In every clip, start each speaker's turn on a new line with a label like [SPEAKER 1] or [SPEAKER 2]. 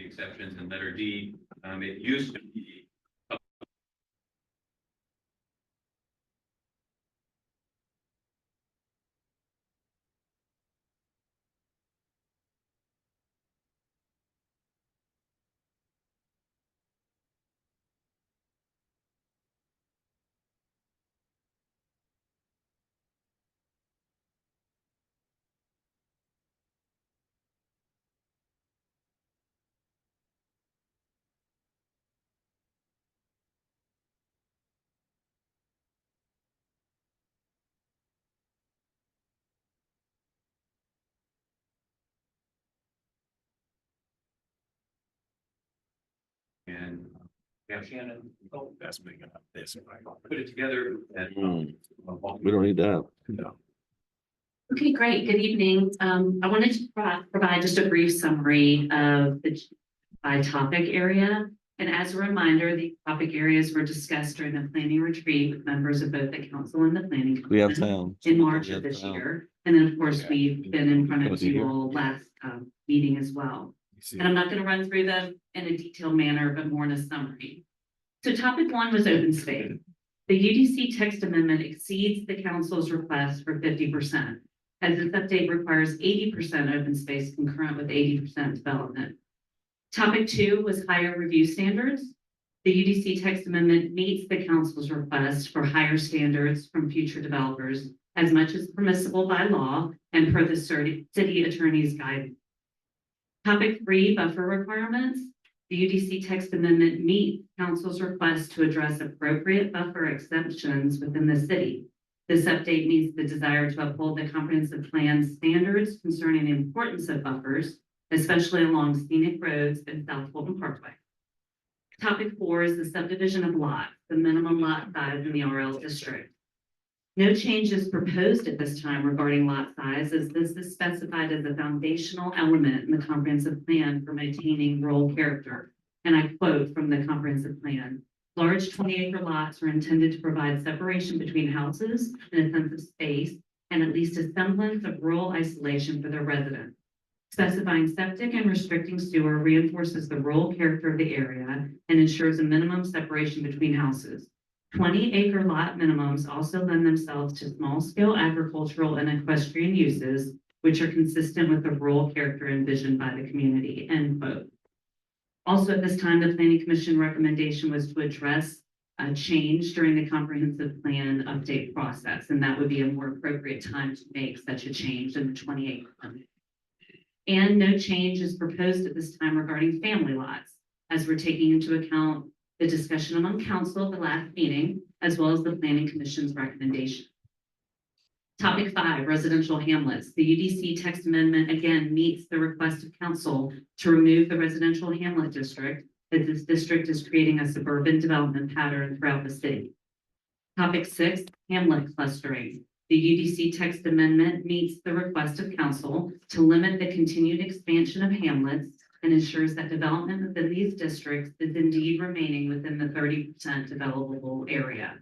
[SPEAKER 1] exceptions in letter D. It used to be and yeah, Shannon. Oh, that's big enough. This put it together. And,
[SPEAKER 2] We don't need that.
[SPEAKER 1] no.
[SPEAKER 3] Okay, great. Good evening. I wanted to provide just a brief summary of the by topic area. And as a reminder, the topic areas were discussed during the planning retreat with members of both the council and the planning
[SPEAKER 2] We have
[SPEAKER 3] commission
[SPEAKER 2] town.
[SPEAKER 3] in March of this year. And then, of course, we've been in front of
[SPEAKER 2] Was he
[SPEAKER 3] you
[SPEAKER 2] here?
[SPEAKER 3] all last meeting as well. And I'm not going to run through them in a detailed manner, but more in a summary. So topic one was open space. The UDC text amendment exceeds the council's request for 50%, as this update requires 80% open space concurrent with 80% development. Topic two was higher review standards. The UDC text amendment meets the council's request for higher standards from future developers as much as permissible by law and per the city attorney's guidance. Topic three, buffer requirements. The UDC text amendment meets council's request to address appropriate buffer exceptions within the city. This update meets the desire to uphold the comprehensive plan standards concerning the importance of buffers, especially along scenic roads and South Fulton Parkway. Topic four is the subdivision of lots, the minimum lot size in the RL district. No change is proposed at this time regarding lot size, as this is specified as a foundational element in the comprehensive plan for maintaining rural character. And I quote from the comprehensive plan: large 20-acre lots are intended to provide separation between houses and a sense of space and at least a semblance of rural isolation for their residents. Specifying septic and restricting sewer reinforces the rural character of the area and ensures a minimum separation between houses. 20-acre lot minimums also lend themselves to small-scale agricultural and equestrian uses, which are consistent with the rural character envisioned by the community, end quote. Also at this time, the Planning Commission recommendation was to address a change during the comprehensive plan update process, and that would be a more appropriate time to make such a change in the 20-acre limit. And no change is proposed at this time regarding family lots, as we're taking into account the discussion among council at the last meeting, as well as the Planning Commission's recommendation. Topic five, residential hamlets. The UDC text amendment again meets the request of council to remove the residential hamlet district, as this district is creating a suburban development pattern throughout the city. Topic six, hamlet clustering. The UDC text amendment meets the request of council to limit the continued expansion of hamlets and ensures that development within these districts is indeed remaining within the 30% developable area.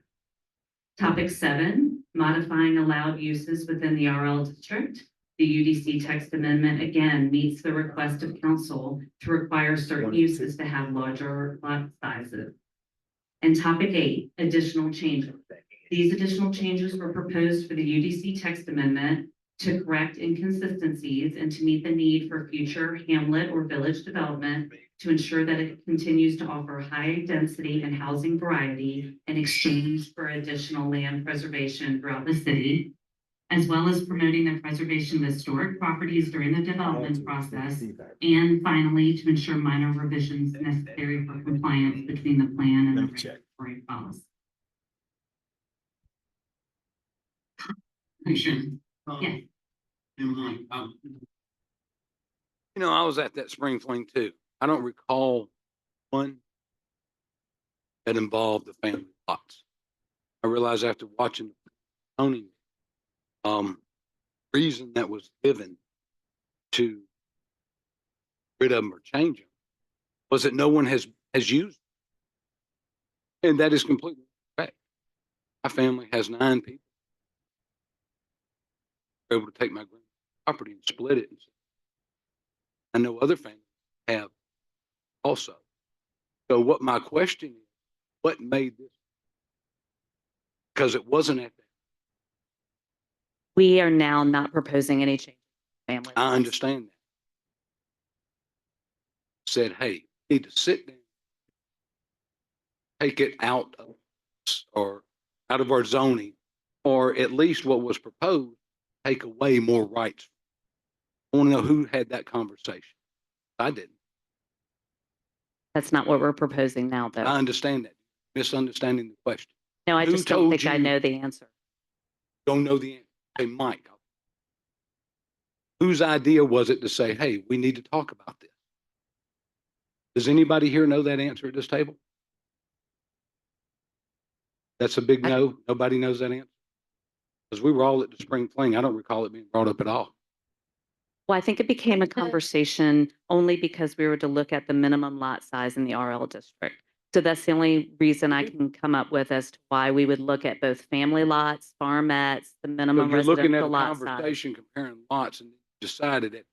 [SPEAKER 3] Topic seven, modifying allowed uses within the RL district. The UDC text amendment again meets the request of council to require certain uses to have larger lot sizes. And topic eight, additional changes. These additional changes were proposed for the UDC text amendment to correct inconsistencies and to meet the need for future hamlet or village development to ensure that it continues to offer high density and housing variety in exchange for additional land preservation throughout the city, as well as promoting the preservation of historic properties during the development process, and finally, to ensure minor revisions necessary for compliance between the plan and the regulatory policy. Yes.
[SPEAKER 4] You know, I was at that spring fling too. I don't recall one that involved the family lots. I realized after watching the zoning, reason that was given to rid of them or change them was that no one has used them. And that is completely correct. My family has 9 people. We're able to take my property and split it. I know other families have also. So what my question is, what made this? Because it wasn't at that.
[SPEAKER 3] We are now not proposing any change. Family.
[SPEAKER 4] I
[SPEAKER 3] laws.
[SPEAKER 4] understand that. Said, hey, we need to sit down, take it out of or out of our zoning, or at least what was proposed, take away more rights. I want to know who had that conversation. I didn't.
[SPEAKER 3] That's not what we're proposing now, though.
[SPEAKER 4] I understand that. Misunderstanding the question.
[SPEAKER 3] No, I
[SPEAKER 4] who
[SPEAKER 3] just don't
[SPEAKER 4] told
[SPEAKER 3] think I
[SPEAKER 4] you-
[SPEAKER 3] know the answer.
[SPEAKER 4] Don't know the answer. Hey, Mike, whose idea was it to say, hey, we need to talk about this? Does anybody here know that answer at this table? That's a big no. Nobody knows that answer. Because we were all at the spring fling. I don't recall it being brought up at all.
[SPEAKER 3] Well, I think it became a conversation only because we were to look at the minimum lot size in the RL district. So that's the only reason I can come up with as to why we would look at both family lots, farmettes, the
[SPEAKER 4] So
[SPEAKER 3] minimum
[SPEAKER 4] you're looking at
[SPEAKER 3] residential
[SPEAKER 4] a
[SPEAKER 3] lot size.
[SPEAKER 4] conversation comparing lots and decided that,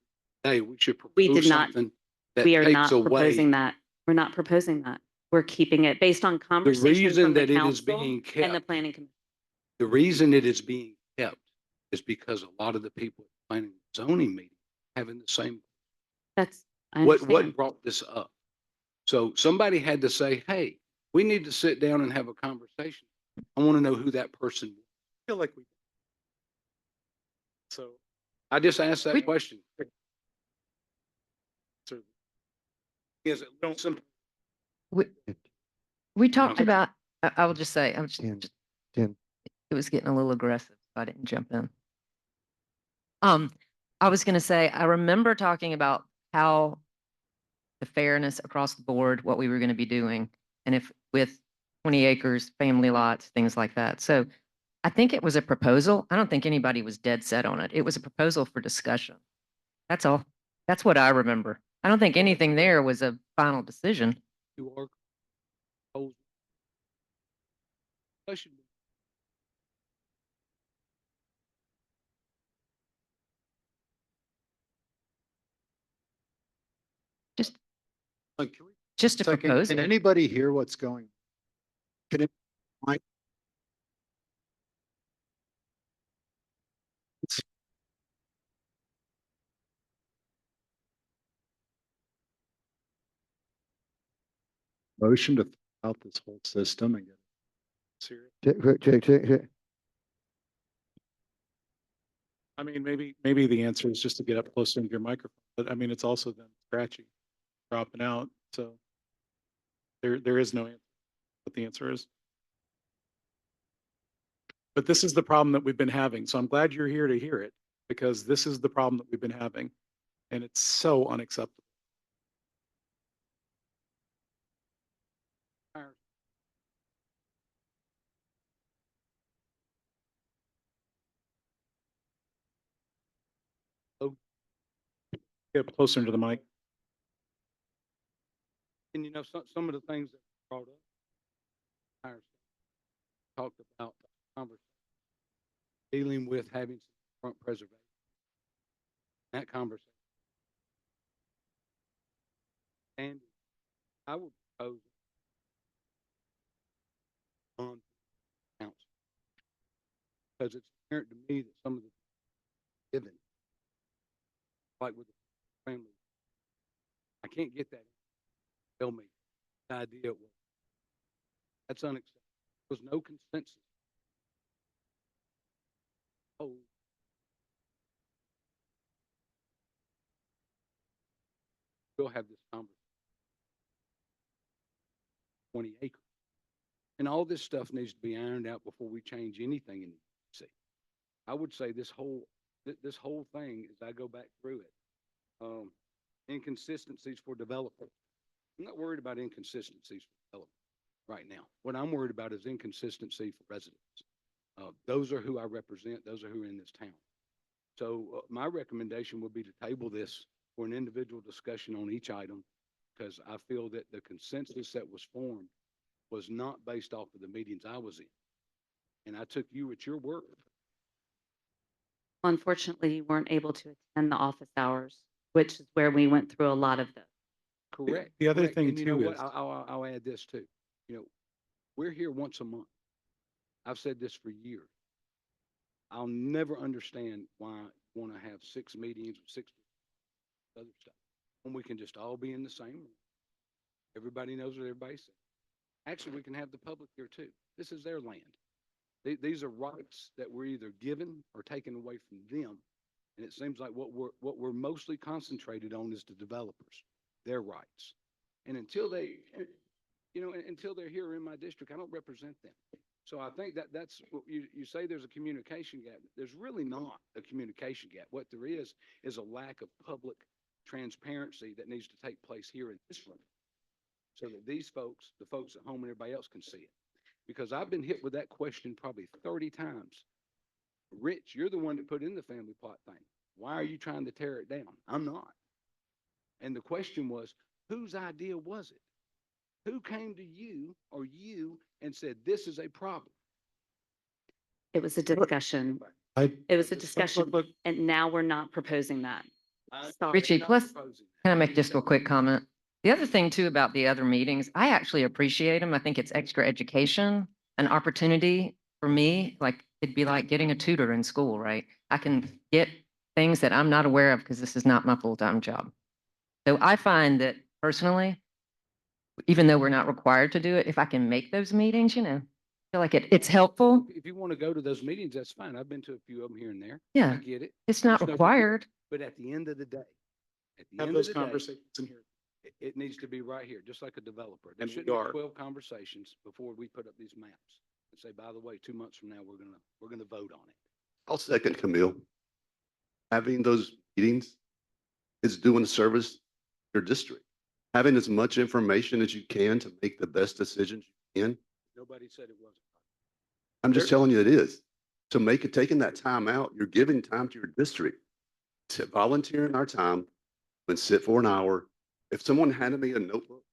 [SPEAKER 4] hey, we should
[SPEAKER 3] We
[SPEAKER 4] propose
[SPEAKER 3] did not-
[SPEAKER 4] something that
[SPEAKER 3] We are
[SPEAKER 4] takes
[SPEAKER 3] not
[SPEAKER 4] away.
[SPEAKER 3] proposing that. We're not proposing that. We're keeping it based on
[SPEAKER 4] The
[SPEAKER 3] conversation
[SPEAKER 4] reason
[SPEAKER 3] from the
[SPEAKER 4] that it is
[SPEAKER 3] council
[SPEAKER 4] being
[SPEAKER 3] and the
[SPEAKER 4] kept,
[SPEAKER 3] planning commission.
[SPEAKER 4] the reason it is being kept is because a lot of the people at the planning and zoning meeting having the same.
[SPEAKER 3] That's, I
[SPEAKER 4] What
[SPEAKER 3] understand.
[SPEAKER 4] brought this up? So somebody had to say, hey, we need to sit down and have a conversation. I want to know who that person was.
[SPEAKER 2] I feel like we. So.
[SPEAKER 4] I just asked that question.
[SPEAKER 2] So
[SPEAKER 4] Is it
[SPEAKER 2] Don't-
[SPEAKER 4] simple?
[SPEAKER 5] We talked
[SPEAKER 4] Okay.
[SPEAKER 5] about, I will just say,
[SPEAKER 2] Jen.
[SPEAKER 5] it was getting a little aggressive, so I didn't jump in. I was gonna say, I remember talking about how the fairness across the board, what we were gonna be doing, and if with 20 acres, family lots, things like that. So I think it was a proposal. I don't think anybody was dead set on it. It was a proposal for discussion. That's all. That's what I remember. I don't think anything there was a final decision.
[SPEAKER 4] You are proposing. Question.
[SPEAKER 5] Just,
[SPEAKER 2] Like, can we-
[SPEAKER 5] just a
[SPEAKER 2] second,
[SPEAKER 5] proposal.
[SPEAKER 2] can anybody hear what's going? Can it, Mike? Motion to throw out this whole system and get serious. I mean, maybe the answer is just to get up closer to your microphone, but I mean, it's also then scratchy, dropping out. So there is no answer, what the answer is. But this is the problem that we've been having. So I'm glad you're here to hear it, because this is the problem that we've been having. And it's so unacceptable. Get up closer to the mic.
[SPEAKER 4] And you know, some of the things that were brought up, talked about conversation, dealing with having some front preservation. That conversation. And I would propose on council, because it's apparent to me that some of the given, like with the family, I can't get that. Tell me the idea was that's unacceptable. There was no consensus. Oh, we'll have this conversation. 20 acres. And all this stuff needs to be ironed out before we change anything in the city. I would say this whole thing, as I go back through it, inconsistencies for developers. I'm not worried about inconsistencies for developers right now. What I'm worried about is inconsistency for residents. Those are who I represent. Those are who are in this town. So my recommendation would be to table this for an individual discussion on each item, because I feel that the consensus that was formed was not based off of the meetings I was in. And I took you at your word.
[SPEAKER 3] Unfortunately, you weren't able to attend the office hours, which is where we went through a lot of this.
[SPEAKER 4] Correct.
[SPEAKER 2] The other
[SPEAKER 4] correct.
[SPEAKER 2] thing
[SPEAKER 4] And you know
[SPEAKER 2] too
[SPEAKER 4] what?
[SPEAKER 2] is-
[SPEAKER 4] I'll add this too. You know, we're here once a month. I've said this for years. I'll never understand why you want to have 6 meetings with 6 other stuff when we can just all be in the same room. Everybody knows what everybody says. Actually, we can have the public here too. This is their land. These are rights that we're either given or taken away from them. And it seems like what we're mostly concentrated on is the developers, their rights. And until they, until they're here in my district, I don't represent them. So I think that's what you say there's a communication gap. There's really not a communication gap. What there is a lack of public transparency that needs to take place here in this room. So that these folks, the folks at home and everybody else can see it. Because I've been hit with that question probably 30 times. Rich, you're the one that put in the family plot thing. Why are you trying to tear it down? I'm not. And the question was, whose idea was it? Who came to you or you and said, this is a problem?
[SPEAKER 6] It was a discussion.
[SPEAKER 2] I,
[SPEAKER 6] It was a discussion,
[SPEAKER 2] look,
[SPEAKER 6] and now we're not proposing that. Sorry.
[SPEAKER 5] Richie,
[SPEAKER 4] Not
[SPEAKER 5] plus,
[SPEAKER 4] proposing that.
[SPEAKER 5] can I make just a quick comment? The other thing too about the other meetings, I actually appreciate them. I think it's extra education, an opportunity for me, like it'd be like getting a tutor in school, right? I can get things that I'm not aware of because this is not my full-time job. So I find that personally, even though we're not required to do it, if I can make those meetings, I feel like it's helpful.
[SPEAKER 4] If you want to go to those meetings, that's fine. I've been to a few of them here and there.
[SPEAKER 5] Yeah.
[SPEAKER 4] I get it.
[SPEAKER 5] It's not
[SPEAKER 4] There's no-
[SPEAKER 5] required.
[SPEAKER 4] But at the end of the day, at the
[SPEAKER 2] have
[SPEAKER 4] end of
[SPEAKER 2] those
[SPEAKER 4] the day,
[SPEAKER 2] conversations in here.
[SPEAKER 4] it needs to be right here, just like a developer. There
[SPEAKER 2] And we
[SPEAKER 4] shouldn't be
[SPEAKER 2] are.
[SPEAKER 4] 12 conversations before we put up these maps and say, by the way, 2 months from now, we're gonna vote on it.
[SPEAKER 7] I'll second Camille. Having those meetings is doing service to your district. Having as much information as you can to make the best decisions you can.
[SPEAKER 4] Nobody said it wasn't.
[SPEAKER 7] I'm just
[SPEAKER 4] There-
[SPEAKER 7] telling you it is. So taking that time out, you're giving time to your district to volunteering our time and sit for an hour. If someone handed me a notebook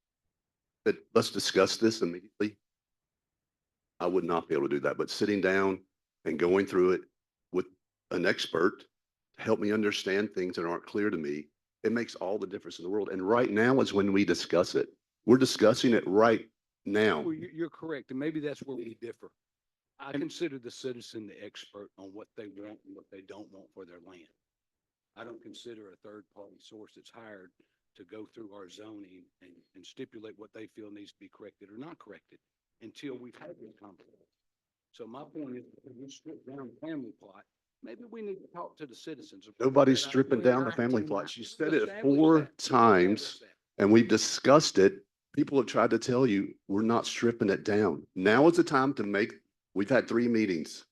[SPEAKER 7] that let's discuss this immediately, I would not be able to do that. But sitting down and going through it with an expert to help me understand things that aren't clear to me, it makes all the difference in the world. And right now is when we discuss it. We're discussing it right now.
[SPEAKER 4] Well, you're correct, and maybe that's where we differ. I consider the citizen the expert on what they want and what they don't want for their land. I don't consider a third-party source that's hired to go through our zoning and stipulate what they feel needs to be corrected or not corrected until we've had this conversation. So my point is, if we strip down family plot, maybe we need to talk to the citizens. about
[SPEAKER 7] Nobody's
[SPEAKER 4] that
[SPEAKER 7] stripping
[SPEAKER 4] idea.
[SPEAKER 7] down the family plots. You said it
[SPEAKER 4] Establish
[SPEAKER 7] 4
[SPEAKER 4] that.
[SPEAKER 7] times
[SPEAKER 4] Establish that.
[SPEAKER 7] and we've discussed it. People have tried to tell you, we're not stripping it down. Now is the time to we've had 3 meetings.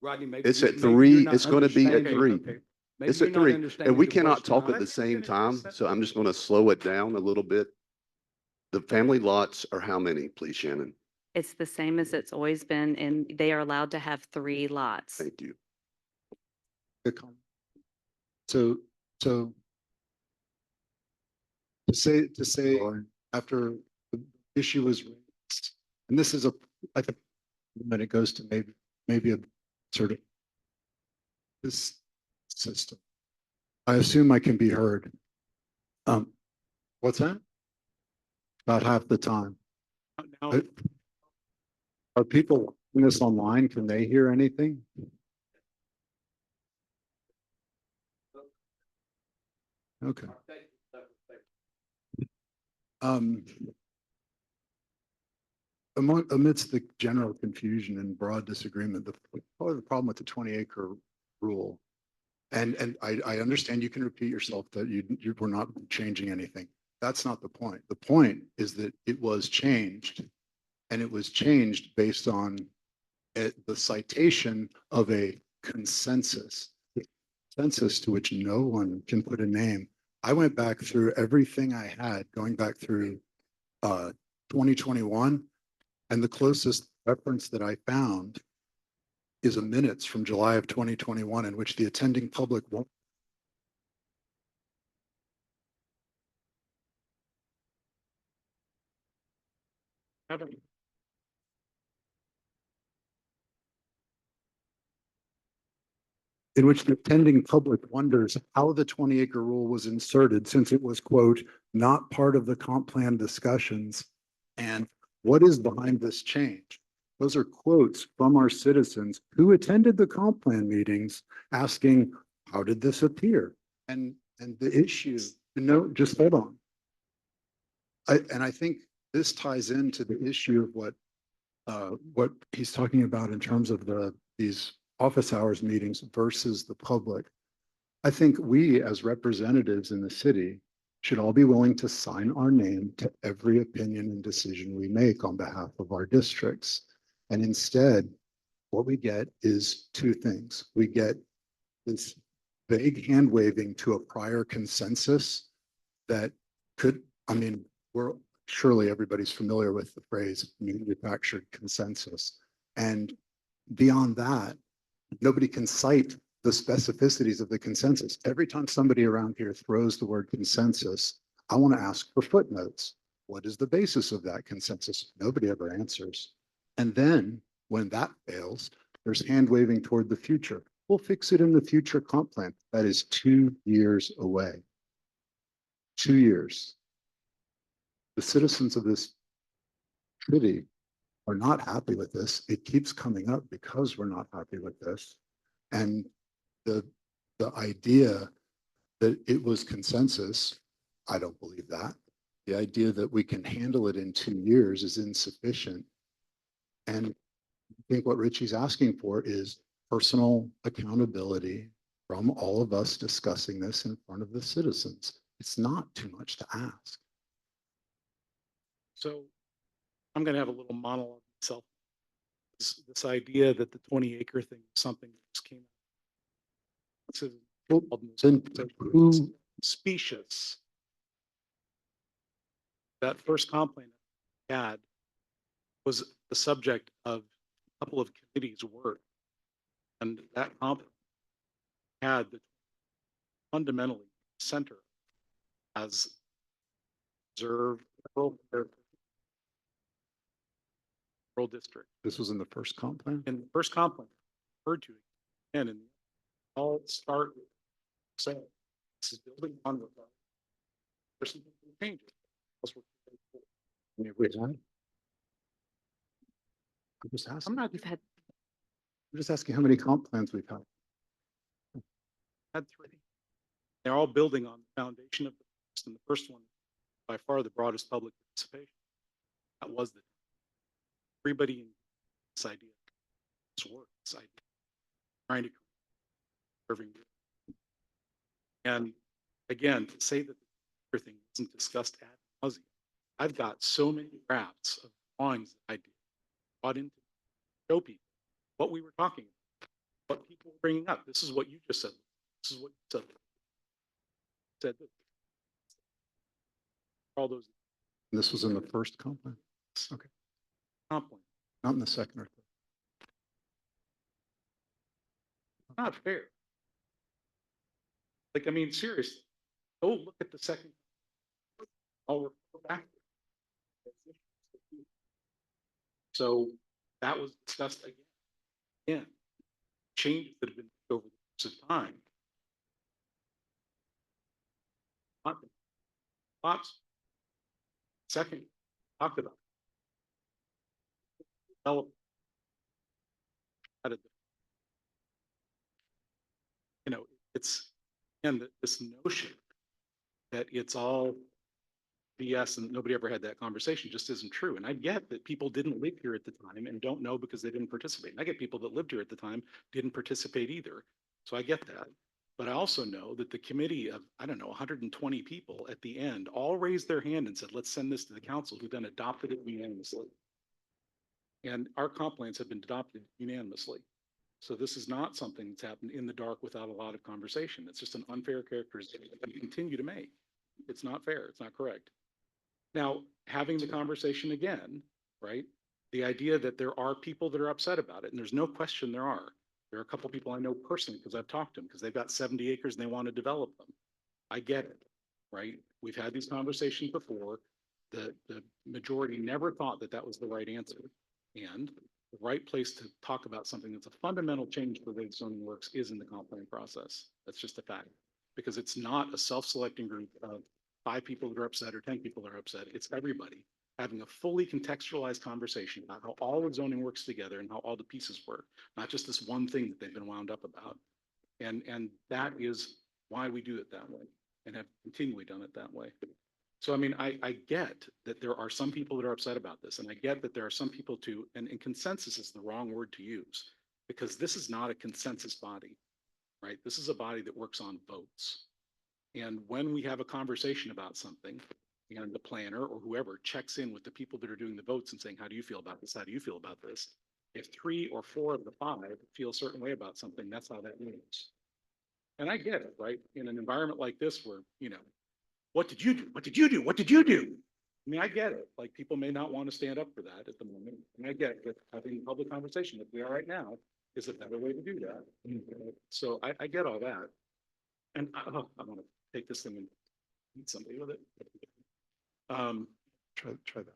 [SPEAKER 4] Rodney, maybe.
[SPEAKER 7] It's
[SPEAKER 4] you-
[SPEAKER 7] at
[SPEAKER 4] maybe you're
[SPEAKER 7] 3.
[SPEAKER 4] not
[SPEAKER 7] It's going to be at
[SPEAKER 4] understanding-
[SPEAKER 7] 3.
[SPEAKER 4] maybe
[SPEAKER 7] It's
[SPEAKER 4] you're
[SPEAKER 7] at
[SPEAKER 4] not
[SPEAKER 7] 3.
[SPEAKER 4] understanding
[SPEAKER 7] And we
[SPEAKER 4] the
[SPEAKER 7] cannot
[SPEAKER 4] question
[SPEAKER 7] talk
[SPEAKER 4] I
[SPEAKER 7] at the
[SPEAKER 4] asked.
[SPEAKER 7] same time. So I'm just going to slow it down a little bit. The family lots are how many, please, Shannon?
[SPEAKER 6] It's the same as it's always been, and they are allowed to have 3 lots.
[SPEAKER 7] Thank you.
[SPEAKER 8] Good comment. So to say after the issue was raised, and this is I think when it goes to maybe a sort of this system, I assume I can be heard. What's that? About half the time.
[SPEAKER 2] Now,
[SPEAKER 8] Are people watching this online? Can they hear anything? Okay. Amidst the general confusion and broad disagreement, part of the problem with the 20-acre rule, and I understand you can repeat yourself that you were not changing anything. That's not the point. The point is that it was changed, and it was changed based on the citation of a consensus to which no one can put a name. I went back through everything I had, going back through 2021, and the closest reference that I found is a minutes from July of 2021 in which the attending public won't. in which the attending public wonders how the 20-acre rule was inserted since it was, quote, not part of the comp plan discussions. And what is behind this change? Those are quotes from our citizens who attended the comp plan meetings asking, how did this appear? And the issue, no, just hold on. I think this ties into the issue of what he's talking about in terms of these office hours meetings versus the public. I think we as representatives in the city should all be willing to sign our name to every opinion and decision we make on behalf of our districts. And instead, what we get is two things. We get this vague hand waving to a prior consensus that could, I mean, surely everybody's familiar with the phrase manufactured consensus. And beyond that, nobody can cite the specificities of the consensus. Every time somebody around here throws the word consensus, I want to ask for footnotes. What is the basis of that consensus? Nobody ever answers. And then when that fails, there's hand waving toward the future. We'll fix it in the future comp plan. That is 2 years away. 2 years. The citizens of this city are not happy with this. It keeps coming up because we're not happy with this. And the idea that it was consensus, I don't believe that. The idea that we can handle it in 2 years is insufficient. And I think what Richie's asking for is personal accountability from all of us discussing this in front of the citizens. It's not too much to ask.
[SPEAKER 2] So I'm going to have a little monologue myself. This idea that the 20-acre thing is something that just came out. Who specious? That first comp plan I had was the subject of a couple of committees' work. And that comp had the fundamentally center as reserve rural district.
[SPEAKER 8] This was in the first comp plan?
[SPEAKER 2] In the first comp plan, referred to it, and all start with saying this is building on with person changes.
[SPEAKER 8] I'm just asking.
[SPEAKER 2] I'm not
[SPEAKER 6] You've had,
[SPEAKER 8] I'm just asking how many comp plans we've had.
[SPEAKER 2] had three. They're all building on the foundation of the first, and the first one by far the broadest public participation. That was the everybody in this idea, this work, this idea, trying to serving. And again, to say that everything isn't discussed ad nauseum, I've got so many drafts of drawings that I did, brought in to show people what we were talking about, what people were bringing up. This is what you just said. This is what you said. All those.
[SPEAKER 8] This was in the first comp plan? Okay.
[SPEAKER 2] Comp plan.
[SPEAKER 8] Not in the second or third.
[SPEAKER 2] Not fair. Like, I mean, seriously, go look at the second. I'll refer back. So that was discussed again. Again, changes that have been made over the course of time. Lots. Second, talked about. Develop. You know, it's and this notion that it's all BS and nobody ever had that conversation just isn't true. And I get that people didn't live here at the time and don't know because they didn't participate. And I get people that lived here at the time didn't participate either. So I get that. But I also know that the committee of, I don't know, 120 people at the end all raised their hand and said, let's send this to the council, who then adopted it unanimously. And our comp plans have been adopted unanimously. So this is not something that's happened in the dark without a lot of conversation. It's just an unfair characterization that we continue to make. It's not fair. It's not correct. Now, having the conversation again, right? The idea that there are people that are upset about it, and there's no question there are. There are a couple of people I know personally because I've talked to them because they've got 70 acres and they want to develop them. I get it, right? We've had these conversations before. The majority never thought that that was the right answer. And the right place to talk about something that's a fundamental change to the way zoning works is in the comp plan process. That's just a fact. Because it's not a self-selecting group of 5 people that are upset or 10 people that are upset. It's everybody having a fully contextualized conversation about how all of zoning works together and how all the pieces work, not just this one thing that they've been wound up about. And that is why we do it that way and have continually done it that way. So, I mean, I get that there are some people that are upset about this, and I get that there are some people too, and consensus is the wrong word to use, because this is not a consensus body, right? This is a body that works on votes. And when we have a conversation about something, and the planner or whoever checks in with the people that are doing the votes and saying, how do you feel about this? How do you feel about this? If 3 or 4 of the 5 feel a certain way about something, that's how that moves. And I get it, right? In an environment like this where, what did you do? What did you do? What did you do? I mean, I get it. Like, people may not want to stand up for that at the moment. And I get that having a public conversation like we are right now is a better way to do that. So I get all that. And I want to take this thing and eat somebody with it.
[SPEAKER 8] Try that.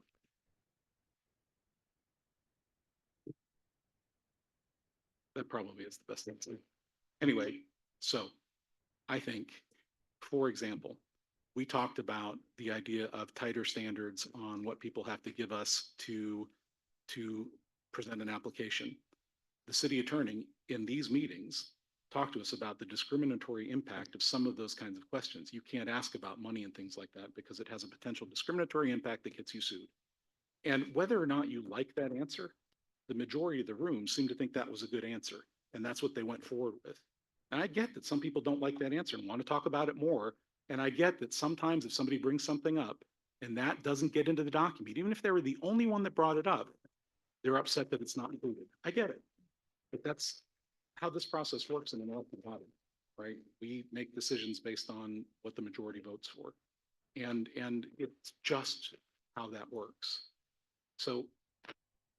[SPEAKER 2] That probably is the best answer. Anyway, so I think, for example, we talked about the idea of tighter standards on what people have to give us to present an application. The city attorney in these meetings talked to us about the discriminatory impact of some of those kinds of questions. You can't ask about money and things like that because it has a potential discriminatory impact that gets you sued. And whether or not you like that answer, the majority of the room seemed to think that was a good answer. And that's what they went forward with. And I get that some people don't like that answer and want to talk about it more. And I get that sometimes if somebody brings something up and that doesn't get into the document, even if they were the only one that brought it up, they're upset that it's not included. I get it. But that's how this process works in an elected body, right? We make decisions based on what the majority votes for. And it's just how that works. So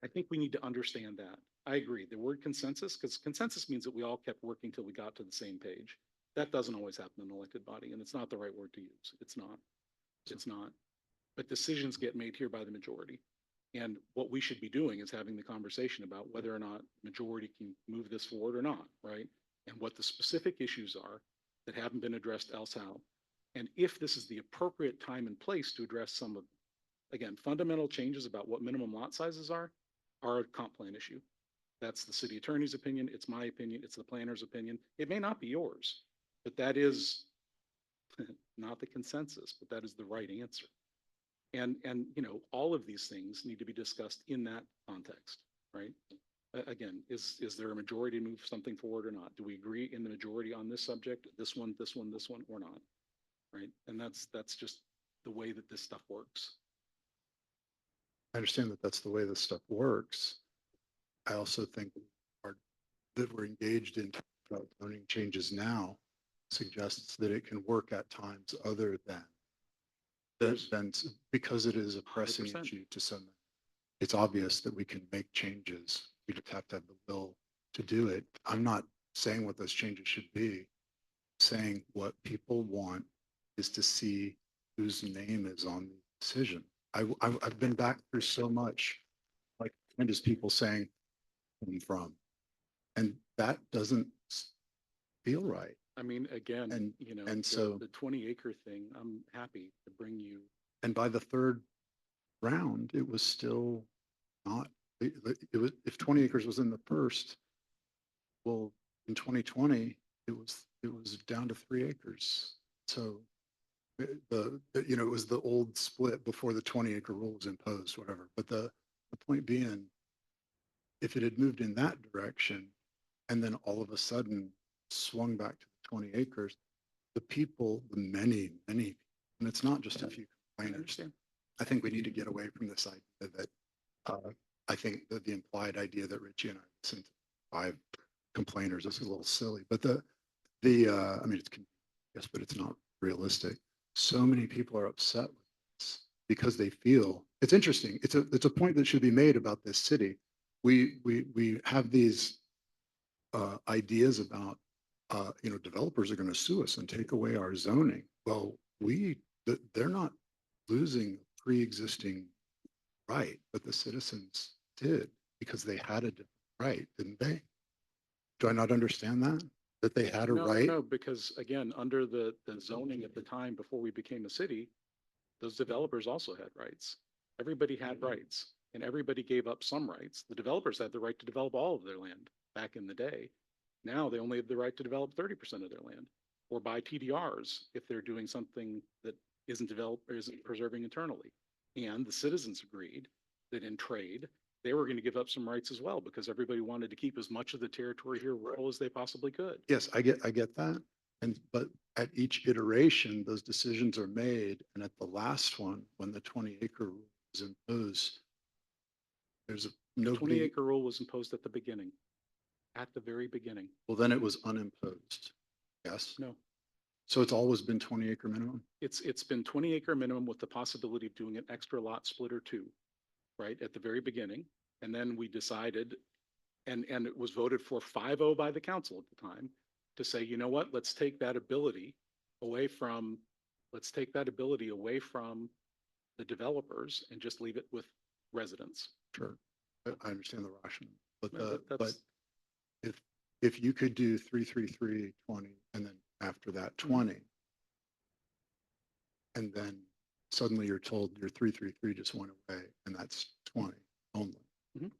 [SPEAKER 2] I think we need to understand that. I agree. The word consensus, because consensus means that we all kept working till we got to the same page. That doesn't always happen in an elected body, and it's not the right word to use. It's not. It's not. But decisions get made here by the majority. And what we should be doing is having the conversation about whether or not majority can move this forward or not, right? And what the specific issues are that haven't been addressed else how. And if this is the appropriate time and place to address some of, again, fundamental changes about what minimum lot sizes are a comp plan issue. That's the city attorney's opinion. It's my opinion. It's the planner's opinion. It may not be yours, but that is not the consensus, but that is the right answer. And all of these things need to be discussed in that context, right? Again, is there a majority to move something forward or not? Do we agree in the majority on this subject, this one, or not? Right? And that's just the way that this stuff works.
[SPEAKER 8] I understand that that's the way this stuff works. I also think that we're engaged in about zoning changes now suggests that it can work at times other than because it is a pressing
[SPEAKER 2] 100%.
[SPEAKER 8] issue to some. It's obvious that we can make changes. We just have to have the will to do it. I'm not saying what those changes should be. Saying what people want is to see whose name is on the decision. I've been back through so much, like, and just people saying I'm from, and that doesn't feel right.
[SPEAKER 2] I mean, again,
[SPEAKER 8] And so
[SPEAKER 2] the 20-acre thing, I'm happy to bring you.
[SPEAKER 8] And by the third round, it was still not, it was, if 20 acres was in the first, well, in 2020, it was down to 3 acres. So it was the old split before the 20-acre rule was imposed, whatever. But the point being, if it had moved in that direction and then all of a sudden swung back to the 20 acres, the people, the many, and it's not just a few complainers. I think we need to get away from this idea that I think that the implied idea that Richie and I listened to 5 complainers is a little silly, but I mean, it's, yes, but it's not realistic. So many people are upset with this because they feel it's interesting. It's a point that should be made about this city. We have these ideas about developers are going to sue us and take away our zoning. Well, they're not losing pre-existing right, but the citizens did because they had a different right, didn't they? Do I not understand that? That they had a
[SPEAKER 2] No,
[SPEAKER 8] right?
[SPEAKER 2] no, because again, under the zoning at the time before we became a city, those developers also had rights. Everybody had rights and everybody gave up some rights. The developers had the right to develop all of their land back in the day. Now they only have the right to develop 30% of their land or buy TDRs if they're doing something that isn't developed or isn't preserving internally. And the citizens agreed that in trade, they were going to give up some rights as well because everybody wanted to keep as much of the territory here rural as they possibly could.
[SPEAKER 8] Yes, I get that. And, but at each iteration, those decisions are made. And at the last one, when the 20-acre rule is imposed, there's a,
[SPEAKER 2] The 20
[SPEAKER 8] nobody,
[SPEAKER 2] acre rule was imposed at the beginning, at the very beginning.
[SPEAKER 8] well, then it was unimposed. Yes.
[SPEAKER 2] No,
[SPEAKER 8] So it's always been 20-acre minimum?
[SPEAKER 2] it's been 20 acre minimum with the possibility of doing an extra lot split or two, right, at the very beginning. And then we decided, and it was voted for 5-0 by the council at the time, to say, you know what, let's take that ability away from, the developers and just leave it with residents.
[SPEAKER 8] Sure. I understand the rationale, but
[SPEAKER 2] Yeah,
[SPEAKER 8] the,
[SPEAKER 2] but
[SPEAKER 8] but
[SPEAKER 2] that's-
[SPEAKER 8] if you could do 333, 20, and then after that 20, and then suddenly you're told your 333 just went away and that's 20 only.
[SPEAKER 2] Mhm.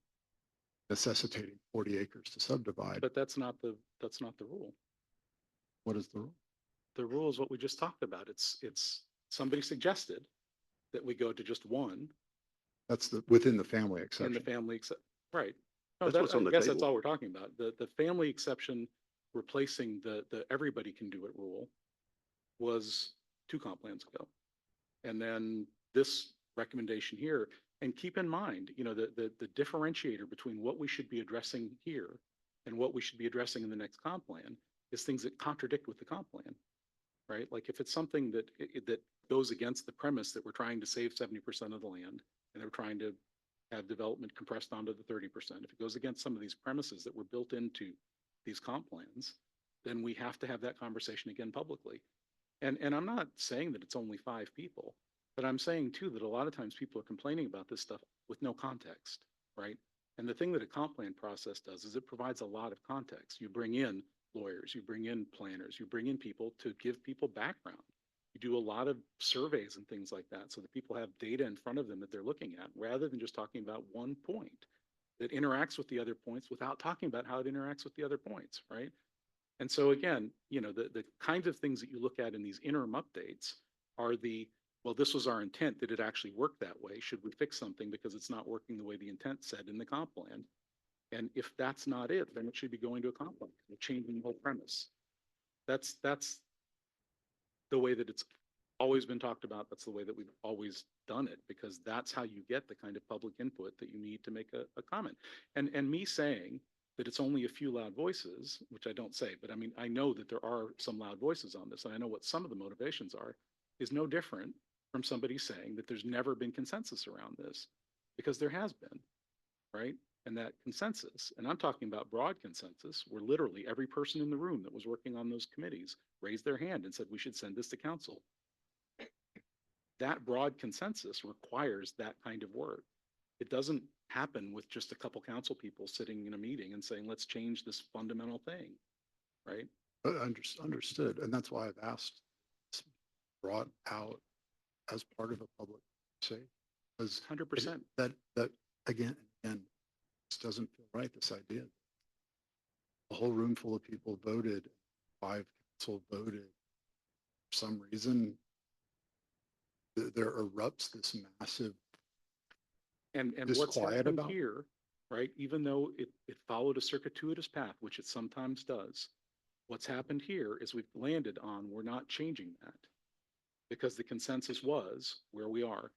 [SPEAKER 8] Necessitating 40 acres to subdivide.
[SPEAKER 2] But that's not the rule.
[SPEAKER 8] What is the rule?
[SPEAKER 2] The rule is what we just talked about. It's somebody suggested that we go to just one
[SPEAKER 8] That's the, within the family
[SPEAKER 2] in
[SPEAKER 8] exception.
[SPEAKER 2] the family, right. No,
[SPEAKER 7] That's what's on
[SPEAKER 2] I
[SPEAKER 7] the
[SPEAKER 2] guess that's
[SPEAKER 7] table.
[SPEAKER 2] all we're talking about. The family exception replacing the everybody can do it rule was 2 comp plans ago. And then this recommendation here, and keep in mind, you know, the differentiator between what we should be addressing here and what we should be addressing in the next comp plan is things that contradict with the comp plan, right? Like if it's something that that goes against the premise that we're trying to save 70% of the land and they're trying to have development compressed onto the 30%, if it goes against some of these premises that were built into these comp plans, then we have to have that conversation again publicly. And I'm not saying that it's only 5 people, but I'm saying too that a lot of times people are complaining about this stuff with no context, right? And the thing that a comp plan process does is it provides a lot of context. You bring in lawyers, you bring in planners, you bring in people to give people background. You do a lot of surveys and things like that so that people have data in front of them that they're looking at rather than just talking about one point that interacts with the other points without talking about how it interacts with the other points, right? And so again, you know, the kinds of things that you look at in these interim updates are well, this was our intent. Did it actually work that way? Should we fix something because it's not working the way the intent said in the comp plan? And if that's not it, then it should be going to a comp plan. We're changing the whole premise. That's the way that it's always been talked about. That's the way that we've always done it, because that's how you get the kind of public input that you need to make a comment. And me saying that it's only a few loud voices, which I don't say, but I mean, I know that there are some loud voices on this, and I know what some of the motivations are, is no different from somebody saying that there's never been consensus around this, because there has been, right? And that consensus, and I'm talking about broad consensus, where literally every person in the room that was working on those committees raised their hand and said, we should send this to council. That broad consensus requires that kind of work. It doesn't happen with just a couple council people sitting in a meeting and saying, let's change this fundamental thing, right?
[SPEAKER 8] Understood. And that's why I've asked, it's brought out as part of a public say, because
[SPEAKER 2] 100%.
[SPEAKER 8] that again, this doesn't feel right, this idea. A whole room full of people voted, 5 council voted. For some reason, there erupts this massive
[SPEAKER 2] And what's
[SPEAKER 8] disquiet
[SPEAKER 2] happened
[SPEAKER 8] about
[SPEAKER 2] here, right, even though it followed a circuitous path, which it sometimes does, what's happened here is we've landed on, we're not changing that because the consensus was where we are.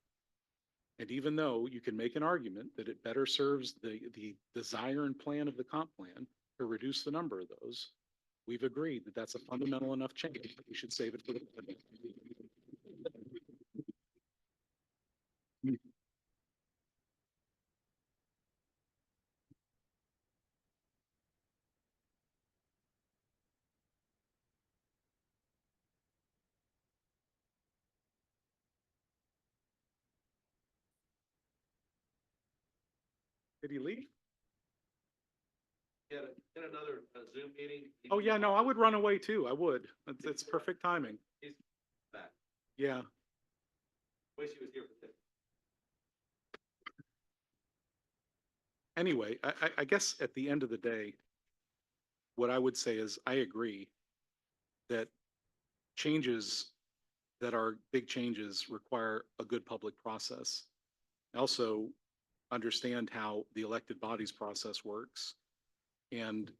[SPEAKER 2] And even though you can make an argument that it better serves the desire and plan of the comp plan to reduce the number of those, we've agreed that that's a fundamental enough change that we should save it for the. Did he leave?
[SPEAKER 1] In another Zoom meeting.
[SPEAKER 2] Oh, yeah, no, I would run away too. I would. It's perfect timing.
[SPEAKER 1] He's back.
[SPEAKER 2] Yeah.
[SPEAKER 1] Wish he was here for this.
[SPEAKER 2] Anyway, I guess at the end of the day, what I would say is I agree that changes that are big changes require a good public process. I also understand how the elected bodies process works. And,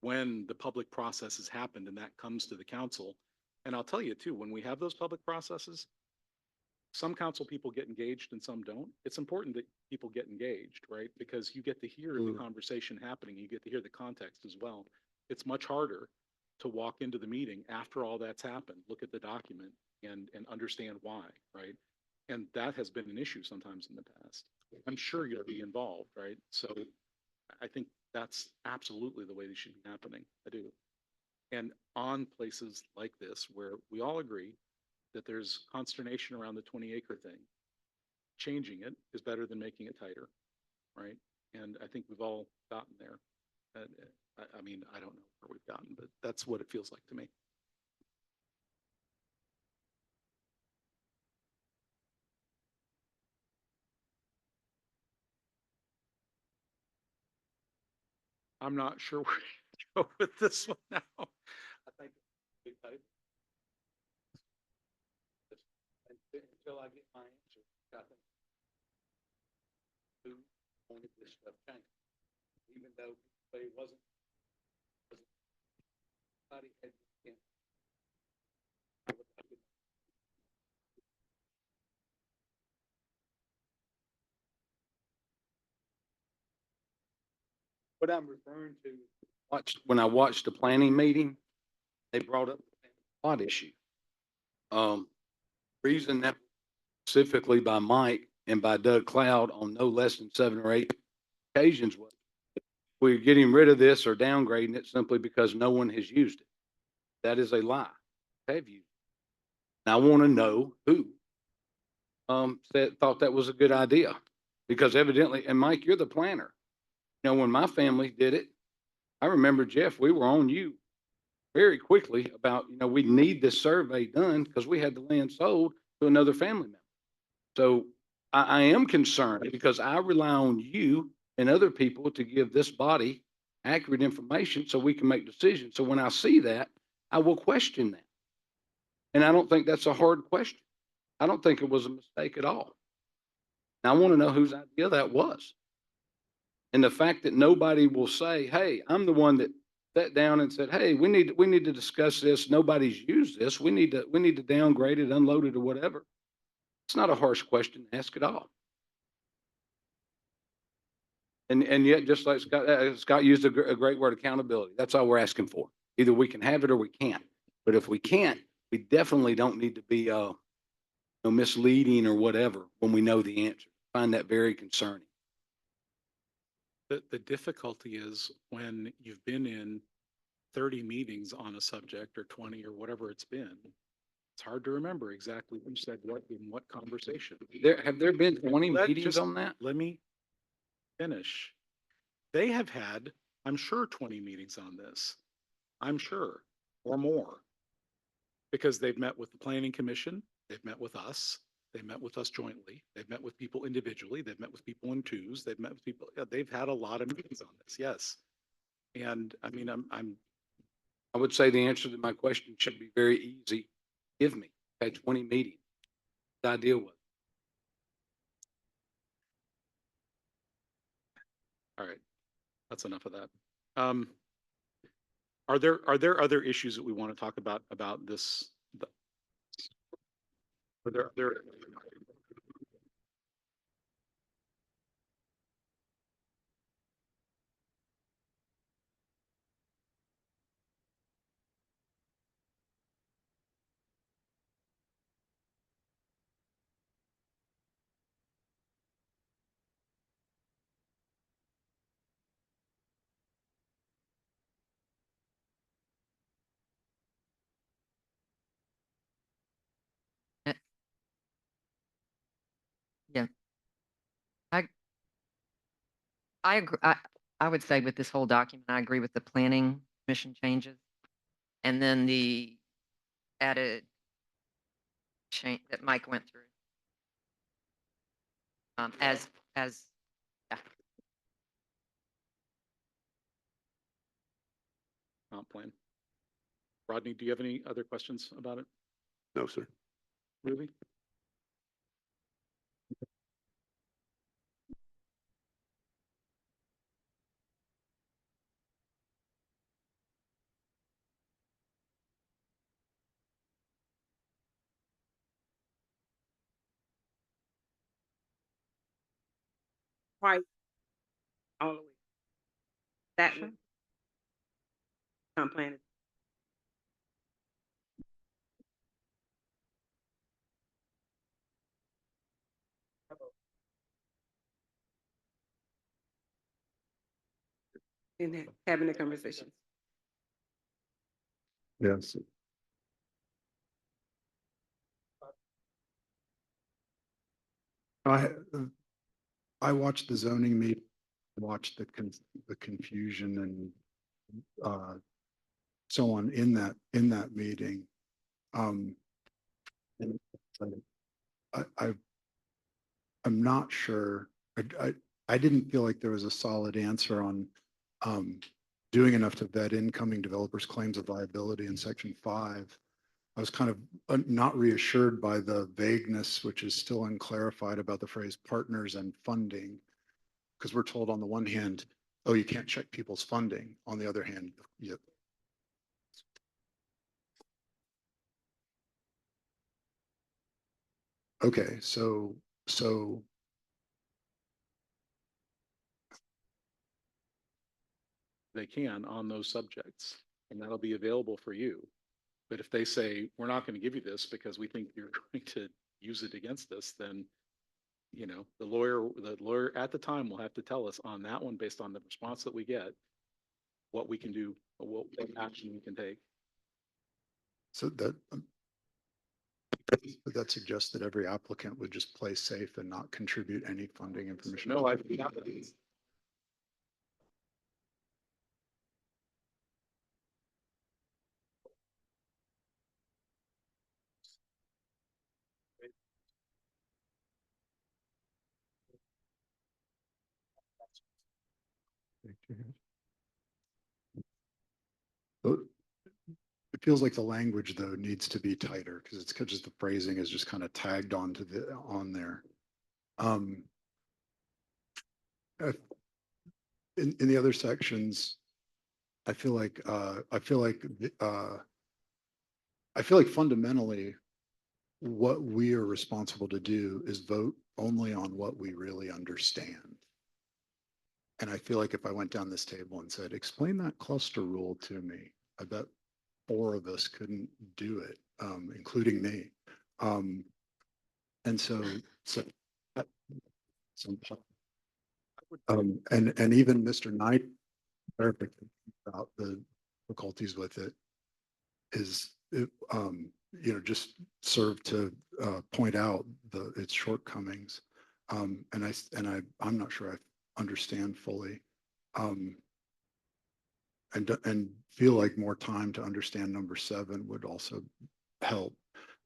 [SPEAKER 2] when the public process has happened and that comes to the council, and I'll tell you too, when we have those public processes, some council people get engaged and some don't. It's important that people get engaged, right? Because you get to hear the conversation happening. You get to hear the context as well. It's much harder to walk into the meeting after all that's happened, look at the document and understand why, right? And that has been an issue sometimes in the past. I'm sure you'll be involved, right? So I think that's absolutely the way they should be happening. I do. And on places like this where we all agree that there's consternation around the 20-acre thing, changing it is better than making it tighter, right? And I think we've all gotten there. I mean, I don't know where we've gotten, but that's what it feels like to me. I'm not sure where to go with this one now. I think it's tight. Until I get my answer, I think who wanted this stuff changed, even though they wasn't. Somebody had,
[SPEAKER 4] What I'm referring to, when I watched the planning meeting, they brought up the lot issue. Reason that specifically by Mike and by Doug Cloud on no less than 7 or 8 occasions was we're getting rid of this or downgrading it simply because no one has used it. That is a lie. Have you? And I want to know who thought that was a good idea, because evidently, and Mike, you're the planner. When my family did it, I remember, Jeff, we were on you very quickly about, we need this survey done because we had the land sold to another family member. So I am concerned because I rely on you and other people to give this body accurate information so we can make decisions. So when I see that, I will question that. And I don't think that's a hard question. I don't think it was a mistake at all. And I want to know whose idea that was. And the fact that nobody will say, hey, I'm the one that sat down and said, hey, we need to discuss this. Nobody's used this. We need to downgrade it, unload it, or whatever. It's not a harsh question to ask at all. And yet, just like Scott used a great word, accountability. That's all we're asking for. Either we can have it or we can't. But if we can't, we definitely don't need to be misleading or whatever when we know the answer. I find that very concerning.
[SPEAKER 2] The difficulty is when you've been in 30 meetings on a subject or 20 or whatever it's been, it's hard to remember exactly who said what in what conversation.
[SPEAKER 4] Have there been 20 meetings on that?
[SPEAKER 2] Let me finish. They have had, I'm sure, 20 meetings on this. I'm sure, or more. Because they've met with the planning commission, they've met with us, they met with us jointly, they've met with people individually, they've met with people in twos, they've met with people, they've had a lot of meetings on this, yes. And I mean,
[SPEAKER 4] I would say the answer to my question should be very easy. Give me, had 20 meetings. The idea was.
[SPEAKER 2] all right, that's enough of that. Are there other issues that we want to talk about this? Are there
[SPEAKER 5] Eh, Yeah, I agree. I would say with this whole document, I agree with the planning commission changes. And then the added change that Mike went through. As, yeah.
[SPEAKER 2] Comp plan. Rodney, do you have any other questions about it?
[SPEAKER 7] No, sir.
[SPEAKER 2] Ruby?
[SPEAKER 9] Quite all the way. That would comp plan. And having a conversation.
[SPEAKER 8] Yes. I, I watched the zoning meet, watched the confusion and, so on in that meeting. And I'm not sure, I didn't feel like there was a solid answer on, doing enough to vet incoming developers' claims of viability in section 5. I was kind of not reassured by the vagueness, which is still unclarified about the phrase partners and funding. Because we're told on the one hand, oh, you can't check people's funding. On the other hand, yeah. Okay, so
[SPEAKER 2] They can on those subjects, and that'll be available for you. But if they say, we're not going to give you this because we think you're going to use it against us, then, you know, the lawyer at the time will have to tell us on that one, based on the response that we get, what we can do, what action we can take.
[SPEAKER 8] so that suggests that every applicant would just play safe and not contribute any funding information.
[SPEAKER 2] No, I,
[SPEAKER 8] But it feels like the language though needs to be tighter because it's just the phrasing is just kind of tagged onto on there. Uh, in the other sections, I feel like fundamentally what we are responsible to do is vote only on what we really understand. And I feel like if I went down this table and said, explain that cluster rule to me, I bet 4 of us couldn't do it, including me. And so and even Mr. Knight about the difficulties with it is, you know, just serve to point out its shortcomings. And I'm not sure I understand fully. And feel like more time to understand number 7 would also help.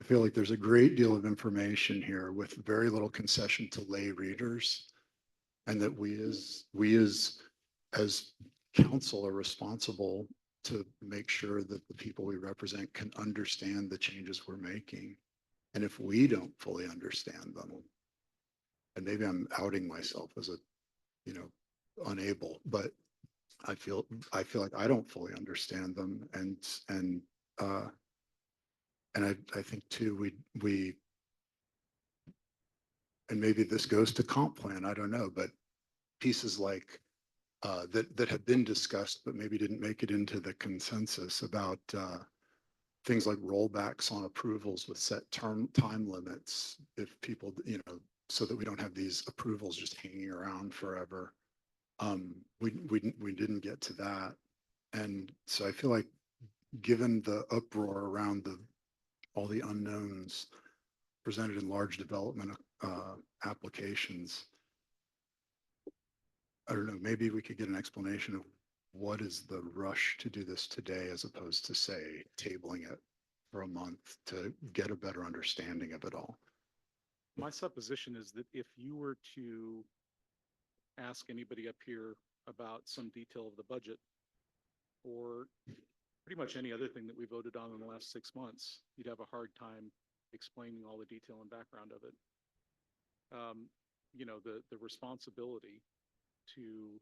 [SPEAKER 8] I feel like there's a great deal of information here with very little concession to lay readers, and that we as council are responsible to make sure that the people we represent can understand the changes we're making. And if we don't fully understand them, and maybe I'm outing myself as a, you know, unable, but I feel like I don't fully understand them. And I think too, and maybe this goes to comp plan, I don't know, but pieces like that have been discussed, but maybe didn't make it into the consensus about things like rollbacks on approvals with set time limits. If people, you know, so that we don't have these approvals just hanging around forever. We didn't get to that. And so I feel like given the uproar around all the unknowns presented in large development applications, I don't know, maybe we could get an explanation of what is the rush to do this today as opposed to, say, tabling it for a month to get a better understanding of it all.
[SPEAKER 2] My supposition is that if you were to ask anybody up here about some detail of the budget or pretty much any other thing that we voted on in the last 6 months, you'd have a hard time explaining all the detail and background of it. You know, the responsibility to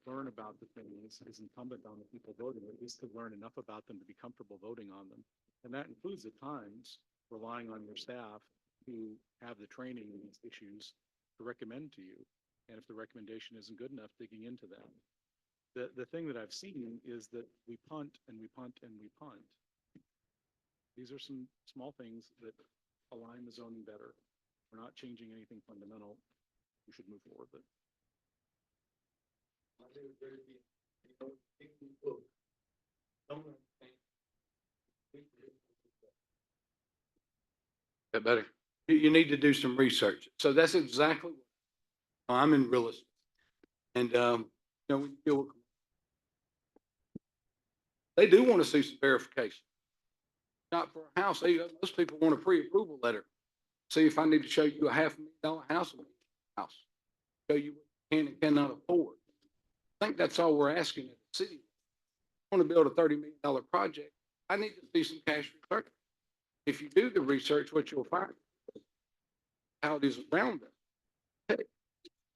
[SPEAKER 2] learn about the things is incumbent on the people voting, at least to learn enough about them to be comfortable voting on them. And that includes at times relying on your staff who have the training in these issues to recommend to you. And if the recommendation isn't good enough, digging into them. The thing that I've seen is that we punt and we punt and we punt. These are some small things that align the zoning better. We're not changing anything fundamental. We should move forward, but.
[SPEAKER 4] That better? You need to do some research. So that's exactly, I'm in real estate. And, you know, we deal with, they do want to see some verification. Not for a house. Most people want a pre-approval letter. See if I need to show you a $500,000 house, show you what you can and cannot afford. I think that's all we're asking of the city. I want to build a $30 million project. I need to see some cash return. If you do the research, what you'll find how it is around them.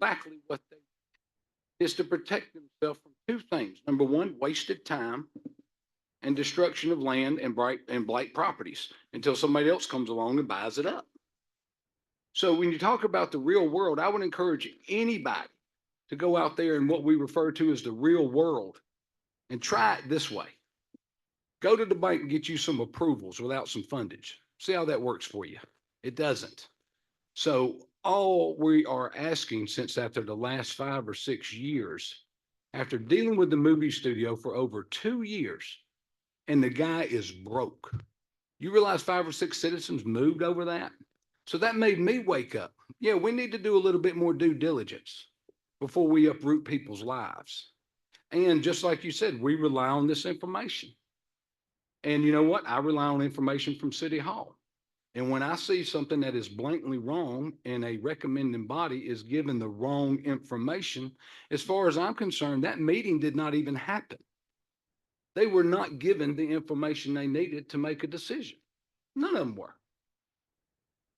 [SPEAKER 4] Exactly what they is to protect themselves from two things. Number one, wasted time and destruction of land and blight properties until somebody else comes along and buys it up. So when you talk about the real world, I would encourage anybody to go out there in what we refer to as the real world and try it this way. Go to the bank and get you some approvals without some fundage. See how that works for you. It doesn't. So all we are asking since after the last 5 or 6 years, after dealing with the movie studio for over 2 years, and the guy is broke. You realize 5 or 6 citizens moved over that? So that made me wake up. Yeah, we need to do a little bit more due diligence before we uproot people's lives. And just like you said, we rely on this information. And you know what? I rely on information from City Hall. And when I see something that is blatantly wrong and a recommending body is given the wrong information, as far as I'm concerned, that meeting did not even happen. They were not given the information they needed to make a decision. None of them were.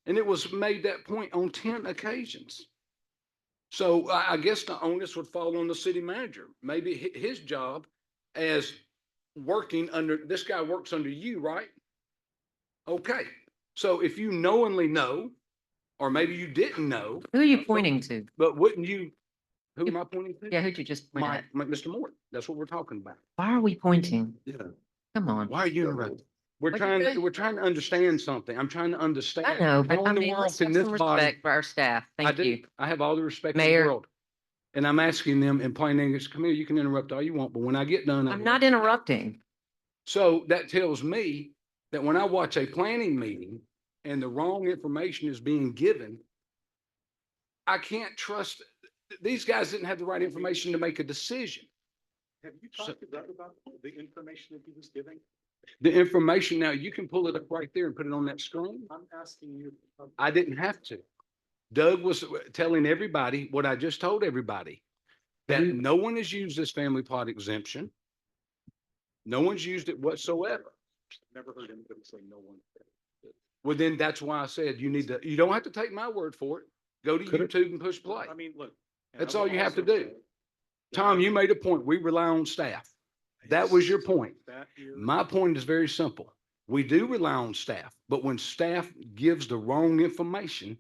[SPEAKER 4] And it was made that point on 10 occasions. So I guess the onus would fall on the city manager. Maybe his job as working under, this guy works under you, right? Okay. So if you knowingly know, or maybe you didn't know.
[SPEAKER 5] Who are you pointing to?
[SPEAKER 4] But wouldn't you, who am I pointing to?
[SPEAKER 5] Yeah, who'd you just point at?
[SPEAKER 4] Mr. Morton. That's what we're talking about.
[SPEAKER 5] Why are we pointing?
[SPEAKER 7] Yeah.
[SPEAKER 5] Come on.
[SPEAKER 4] Why are you interrupting?
[SPEAKER 5] What'd you say?
[SPEAKER 4] We're trying to understand something. I'm trying to understand.
[SPEAKER 5] I know, but
[SPEAKER 4] How
[SPEAKER 5] I
[SPEAKER 4] in the
[SPEAKER 5] mean,
[SPEAKER 4] world
[SPEAKER 5] let's
[SPEAKER 4] can
[SPEAKER 5] have
[SPEAKER 4] this
[SPEAKER 5] some
[SPEAKER 4] body-
[SPEAKER 5] respect for our staff.
[SPEAKER 4] I
[SPEAKER 5] Thank
[SPEAKER 4] do.
[SPEAKER 5] you.
[SPEAKER 4] I have all the respect in the
[SPEAKER 5] Mayor.
[SPEAKER 4] world. And I'm asking them in plain English, come here, you can interrupt all you want, but when I get done.
[SPEAKER 5] I'm not interrupting.
[SPEAKER 4] So that tells me that when I watch a planning meeting and the wrong information is being given, I can't trust, these guys didn't have the right information to make a decision.
[SPEAKER 2] Have you talked to Doug about the information that he was giving?
[SPEAKER 4] The information now, you can pull it up right there and put it on that screen.
[SPEAKER 2] I'm asking you.
[SPEAKER 4] I didn't have to. Doug was telling everybody what I just told everybody, that no one has used this family plot exemption. No one's used it whatsoever.
[SPEAKER 2] Never heard anybody say no one.
[SPEAKER 4] Well, then that's why I said you need to, you don't have to take my word for it. Go to YouTube and push play.
[SPEAKER 2] I mean, look. and
[SPEAKER 4] That's
[SPEAKER 2] I
[SPEAKER 4] all
[SPEAKER 2] will
[SPEAKER 4] you have to
[SPEAKER 2] also
[SPEAKER 4] do.
[SPEAKER 2] say that
[SPEAKER 4] Tom, you made a point. We rely on staff. That was your point.
[SPEAKER 2] that year-
[SPEAKER 4] My point is very simple. We do rely on staff, but when staff gives the wrong information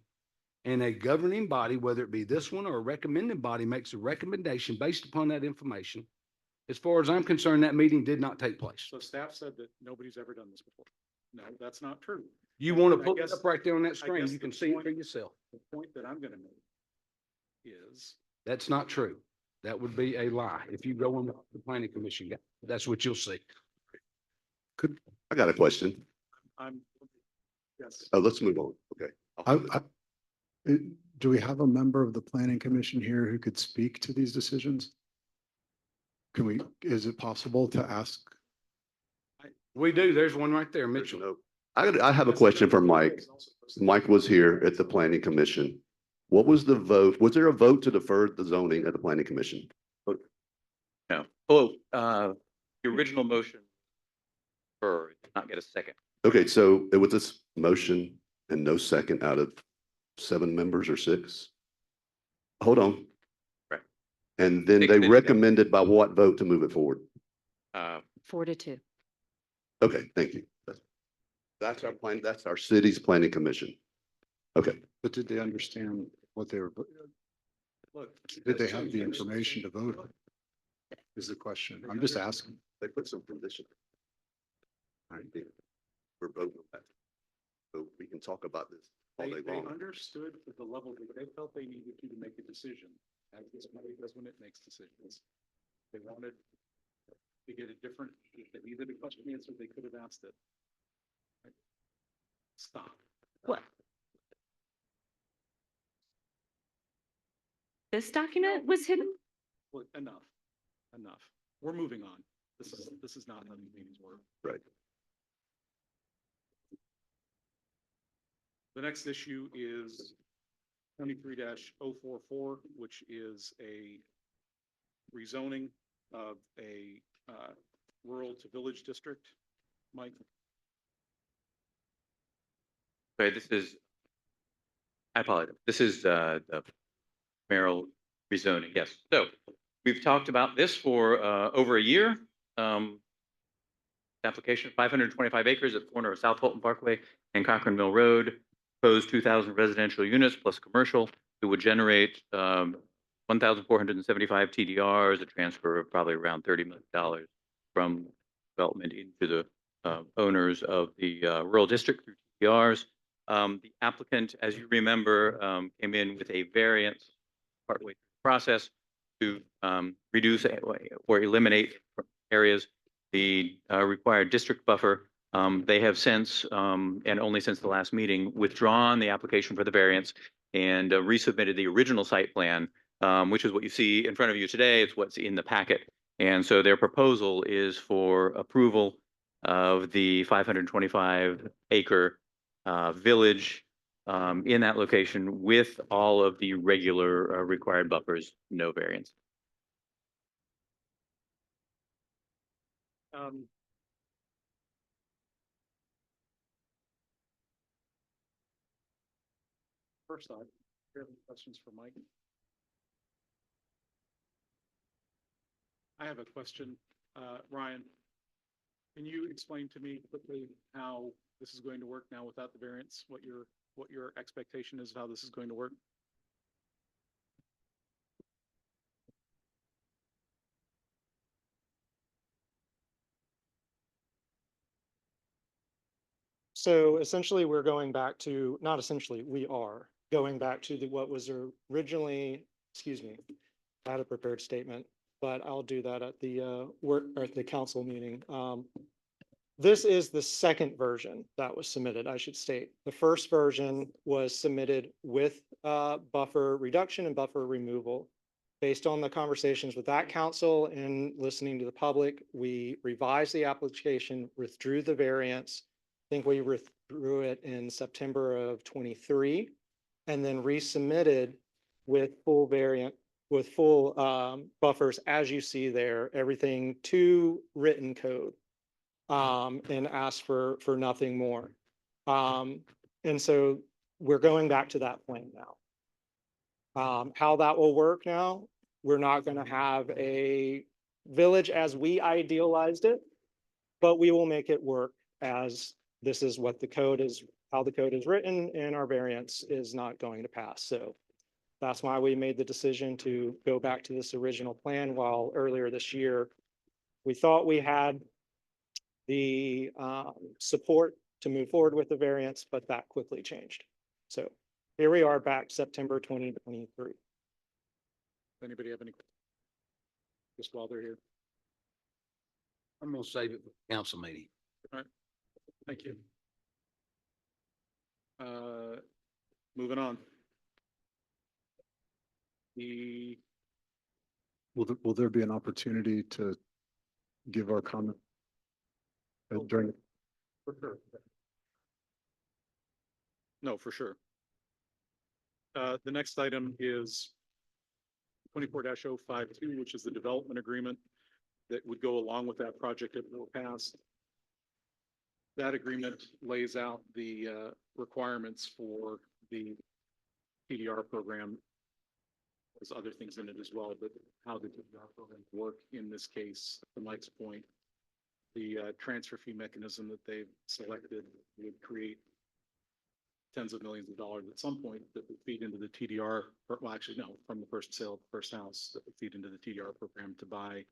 [SPEAKER 4] and a governing body, whether it be this one or a recommending body, makes a recommendation based upon that information, as far as I'm concerned, that meeting did not take place.
[SPEAKER 2] So staff said that nobody's ever done this before. No, that's not true.
[SPEAKER 4] You want to
[SPEAKER 2] I
[SPEAKER 4] pull it
[SPEAKER 2] guess-
[SPEAKER 4] up right there on that
[SPEAKER 2] I
[SPEAKER 4] screen.
[SPEAKER 2] guess
[SPEAKER 4] You can
[SPEAKER 2] the
[SPEAKER 4] see it
[SPEAKER 2] point-
[SPEAKER 4] for yourself.
[SPEAKER 2] The point that I'm gonna make is,
[SPEAKER 4] That's not true. That would be a lie. If you go on the planning commission, that's what you'll see.
[SPEAKER 7] I got a question.
[SPEAKER 2] I'm, yes.
[SPEAKER 7] Let's move on. Okay.
[SPEAKER 8] I, do we have a member of the planning commission here who could speak to these decisions? Is it possible to ask?
[SPEAKER 4] We do. There's one right there,
[SPEAKER 7] There's
[SPEAKER 4] Mitchell.
[SPEAKER 7] no- I have a question for Mike. Mike was here at the planning commission. What was the vote? Was there a vote to defer the zoning at the planning commission?
[SPEAKER 1] No. Oh, the original motion did not get a second.
[SPEAKER 7] Okay, so it was this motion and no second out of 7 members or 6? Hold on.
[SPEAKER 1] Right.
[SPEAKER 7] And then
[SPEAKER 1] 6
[SPEAKER 7] they
[SPEAKER 1] didn't.
[SPEAKER 7] recommended by what vote to move it forward?
[SPEAKER 6] 4-2.
[SPEAKER 7] Okay, thank you. That's our plan, that's our city's planning commission. Okay,
[SPEAKER 8] But did they understand what they were,
[SPEAKER 2] Look.
[SPEAKER 8] did they have the information to vote on? Is the question. I'm just asking.
[SPEAKER 7] they put some condition. All right, yeah. We're voting on that. So we can talk about this all day
[SPEAKER 2] They
[SPEAKER 7] long.
[SPEAKER 2] understood at the level that they felt they needed to make a decision, as this committee does when it makes decisions. They wanted to get a different, if they needed a question answered, they could have asked it. Stop.
[SPEAKER 6] What? This document was hidden?
[SPEAKER 2] Well, enough. We're moving on. This is not how these meetings work.
[SPEAKER 7] Right.
[SPEAKER 2] The next issue is 23-044, which is a rezoning of a rural to village district. Mike?
[SPEAKER 1] Okay, I apologize. This is the Merrill rezoning. Yes. So we've talked about this for over a year. Application 525 acres at the corner of South Fulton Parkway and Cochran Mill Road. Proposed 2,000 residential units plus commercial. It would generate 1,475 TDRs, a transfer of probably around $30 million from development into the owners of the rural district through TDRs. The applicant, as you remember, came in with a variance partway through the process to reduce or eliminate areas the required district buffer. They have since, and only since the last meeting, withdrawn the application for the variance and resubmitted the original site plan, which is what you see in front of you today. It's what's in the packet. And so their proposal is for approval of the 525 acre village in that location with all of the regular required buffers, no variance.
[SPEAKER 2] First off, do you have any questions for Mike? I have a question. Ryan, can you explain to me quickly how this is going to work now without the variance? What your expectation is of how this is going to work?
[SPEAKER 10] So essentially, we're going back to, not essentially, we are going back to what was originally, excuse me, I had a prepared statement, but I'll do that at the work or at the council meeting. This is the second version that was submitted, I should state. The first version was submitted with buffer reduction and buffer removal. Based on the conversations with that council and listening to the public, we revised the application, withdrew the variance. I think we withdrew it in September of 23 and then resubmitted with full variant, with full buffers, as you see there, everything to written code, and asked for nothing more. And so we're going back to that plan now. How that will work now, we're not going to have a village as we idealized it, but we will make it work as this is what the code is, how the code is written, and our variance is not going to pass. So that's why we made the decision to go back to this original plan, while earlier this year, we thought we had the support to move forward with the variance, but that quickly changed. So here we are back September 2023.
[SPEAKER 2] Anybody have any? Just while they're here.
[SPEAKER 4] I'm gonna save it for the council meeting.
[SPEAKER 2] Thank you. Moving on. The,
[SPEAKER 8] Will there be an opportunity to give our comment during?
[SPEAKER 2] no, for sure. The next item is 24-052, which is the development agreement that would go along with that project if it were passed. That agreement lays out the requirements for the TDR program. There's other things in it as well, but how the TDR program work in this case, to Mike's point, the transfer fee mechanism that they've selected would create tens of millions of dollars at some point that would feed into the TDR, well, actually, no, from the first sale of the first house, that would feed into the TDR program to buy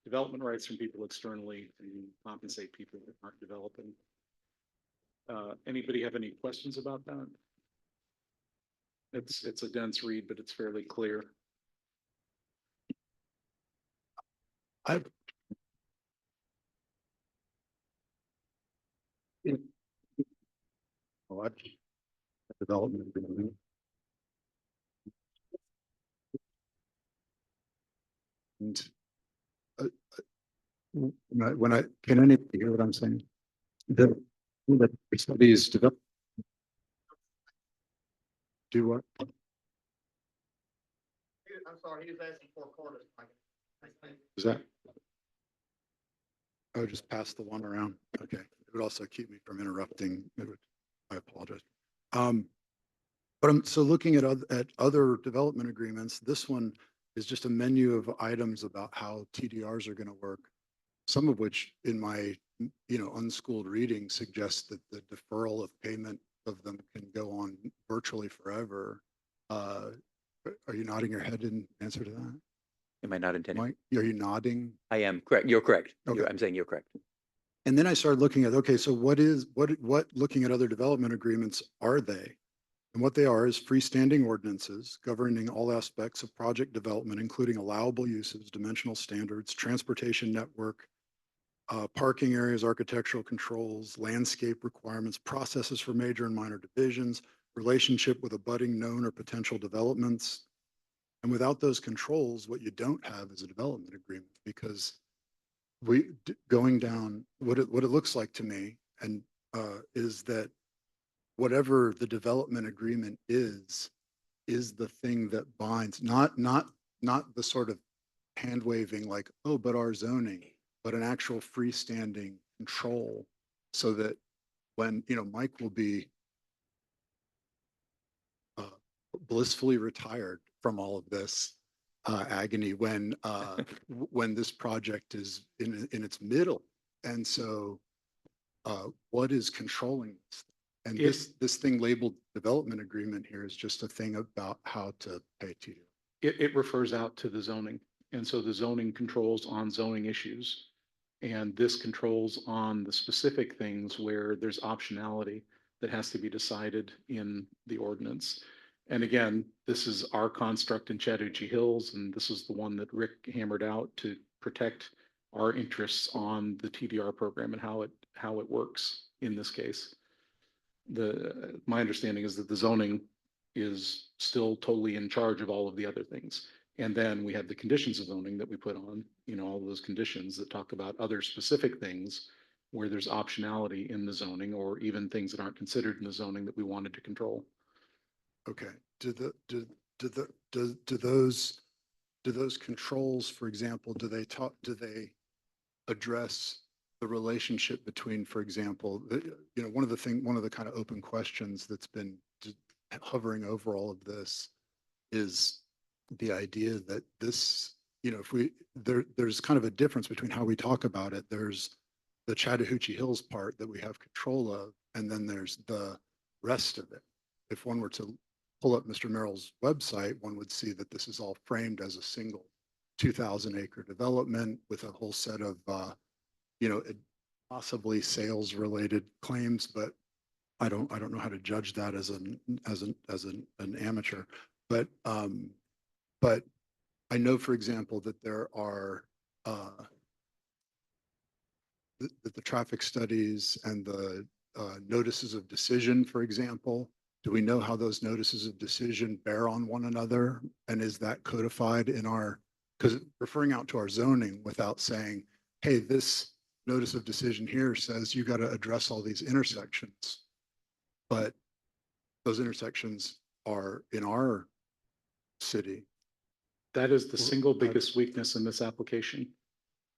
[SPEAKER 2] development rights from people externally and compensate people that aren't developing. Anybody have any questions about that? It's a dense read, but it's fairly clear.
[SPEAKER 8] I. Oh, development agreement. And can anybody hear what I'm saying? The studies develop. Do what?
[SPEAKER 11] I'm sorry, he was asking for quarters.
[SPEAKER 8] Is that? Oh, just pass the one around. Okay. It would also keep me from interrupting. I apologize. But I'm so looking at other development agreements. This one is just a menu of items about how TDRs are going to work. Some of which in my, unschooled reading suggests that the deferral of payment of them can go on virtually forever. Are you nodding your head in answer to that?
[SPEAKER 1] Am I not intending?
[SPEAKER 8] Mike, are you nodding?
[SPEAKER 1] I am correct. You're correct.
[SPEAKER 8] Okay.
[SPEAKER 1] I'm saying you're correct.
[SPEAKER 8] And then I started looking at, okay, so what looking at other development agreements are they? And what they are is freestanding ordinances governing all aspects of project development, including allowable uses, dimensional standards, transportation network, parking areas, architectural controls, landscape requirements, processes for major and minor divisions, relationship with abutting known or potential developments. And without those controls, what you don't have is a development agreement, because going down what it looks like to me and is that whatever the development agreement is the thing that binds, not the sort of hand waving like, oh, but our zoning, but an actual freestanding control, so that when, Mike will be blissfully retired from all of this agony when when this project is in its middle. And so what is controlling this? And this thing labeled development agreement here is just a thing about how to pay TDR.
[SPEAKER 2] It refers out to the zoning. And so the zoning controls on zoning issues. And this controls on the specific things where there's optionality that has to be decided in the ordinance. And again, this is our construct in Chattahoochee Hills, and this is the one that Rick hammered out to protect our interests on the TDR program and how it works in this case. My understanding is that the zoning is still totally in charge of all of the other things. And then we have the conditions of zoning that we put on, all those conditions that talk about other specific things where there's optionality in the zoning, or even things that aren't considered in the zoning that we wanted to control.
[SPEAKER 8] Okay. Do those controls, for example, do they address the relationship between, for example, one of the kind of open questions that's been hovering over all of this is the idea that this, there's kind of a difference between how we talk about it. There's the Chattahoochee Hills part that we have control of, and then there's the rest of it. If one were to pull up Mr. Merrill's website, one would see that this is all framed as a single 2,000 acre development with a whole set of, possibly sales related claims, but I don't know how to judge that as an amateur. But I know, for example, that there are that the traffic studies and the notices of decision, for example, Do we know how those notices of decision bear on one another? And is that codified in our, because referring out to our zoning without saying, hey, this notice of decision here says you got to address all these intersections. But those intersections are in our city.
[SPEAKER 2] That is the single biggest weakness in this application.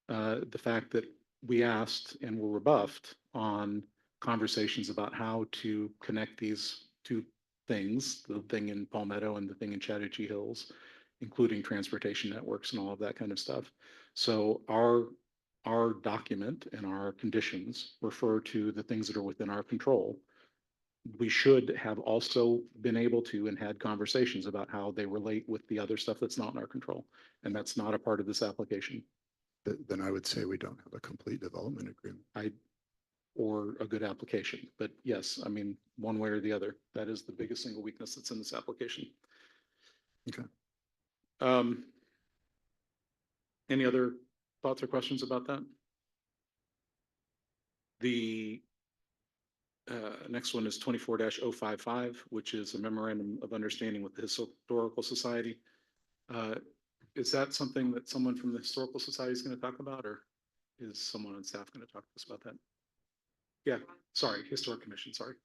[SPEAKER 2] The fact that we asked and were rebuffed on conversations about how to connect these two things, the thing in Palmetto and the thing in Chattahoochee Hills, including transportation networks and all of that kind of stuff. So our document and our conditions refer to the things that are within our control. We should have also been able to and had conversations about how they relate with the other stuff that's not in our control. And that's not a part of this application.
[SPEAKER 8] Then I would say we don't have a complete development agreement.
[SPEAKER 2] Or a good application. But yes, I mean, one way or the other, that is the biggest single weakness that's in this application.
[SPEAKER 8] Okay.
[SPEAKER 2] Any other thoughts or questions about that? The next one is 24-055, which is a memorandum of understanding with the Historical Society. Is that something that someone from the Historical Society is going to talk about, or is someone on staff going to talk to us about that? Yeah, sorry, Historic Commission, sorry.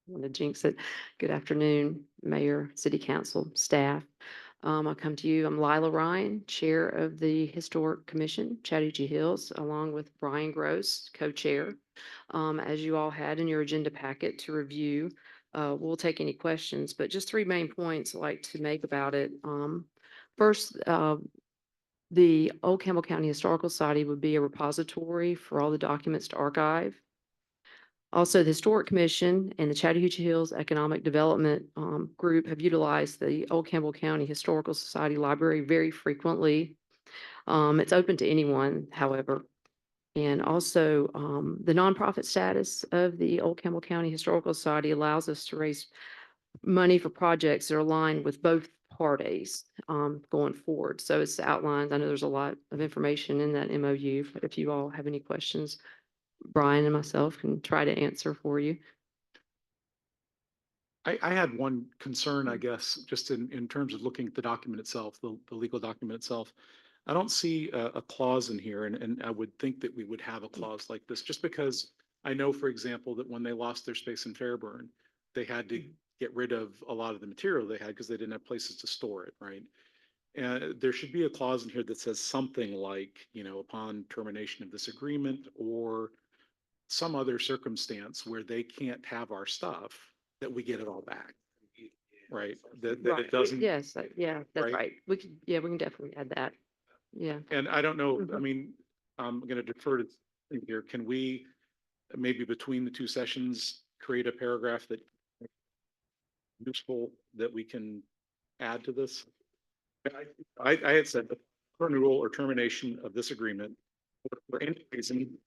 [SPEAKER 12] Want to jinx it. Good afternoon, Mayor, City Council, staff. I come to you. I'm Lila Ryan, Chair of the Historic Commission, Chattahoochee Hills, along with Brian Gross, Co-Chair. As you all had in your agenda packet to review, we'll take any questions, but just three main points I'd like to make about it. First, the Old Campbell County Historical Society would be a repository for all the documents to archive. Also, the Historic Commission and the Chattahoochee Hills Economic Development Group have utilized the Old Campbell County Historical Society Library very frequently. It's open to anyone, however. And also, the nonprofit status of the Old Campbell County Historical Society allows us to raise money for projects that are aligned with both parties going forward. So it's outlined. I know there's a lot of information in that MOU, but if you all have any questions, Brian and myself can try to answer for you.
[SPEAKER 2] I had one concern, I guess, just in terms of looking at the document itself, the legal document itself. I don't see a clause in here, and I would think that we would have a clause like this, just because I know, for example, that when they lost their space in Fairburn, they had to get rid of a lot of the material they had because they didn't have places to store it, right? And there should be a clause in here that says something like, you know, upon termination of this agreement or some other circumstance where they can't have our stuff, that we get it all back. Right? That
[SPEAKER 12] Right.
[SPEAKER 2] it doesn't.
[SPEAKER 12] Yes, yeah, that's
[SPEAKER 2] Right.
[SPEAKER 12] right. We can, yeah, we can definitely add that. Yeah.
[SPEAKER 2] And I don't know, I
[SPEAKER 12] Mhm.
[SPEAKER 2] mean, I'm going to defer to here. Can we maybe between the two sessions, create a paragraph that useful that we can add to this? I had said the renewal or termination of this agreement for any reason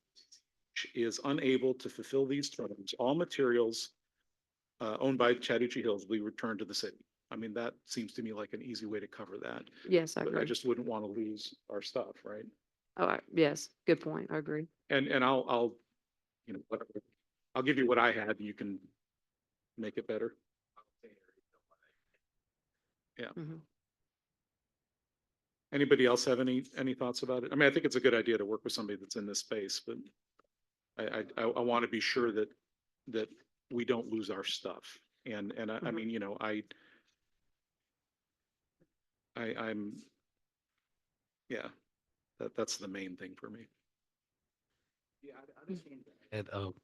[SPEAKER 2] is unable to fulfill these terms, all materials owned by Chattahoochee Hills will be returned to the city. I mean, that seems to me like an easy way to cover that.
[SPEAKER 12] Yes, I
[SPEAKER 2] But I
[SPEAKER 12] agree.
[SPEAKER 2] just wouldn't want to lose our stuff, right?
[SPEAKER 12] Oh, yes, good point. I agree.
[SPEAKER 2] And I'll, you know, whatever. I'll give you what I had and you can make it better. Yeah.
[SPEAKER 12] Mhm.
[SPEAKER 2] Anybody else have any thoughts about it? I mean, I think it's a good idea to work with somebody that's in this space, but I want to be sure that we don't lose our stuff. And I mean, you know, I'm, yeah, that's the main thing for me.
[SPEAKER 4] Yeah, I understand that. And,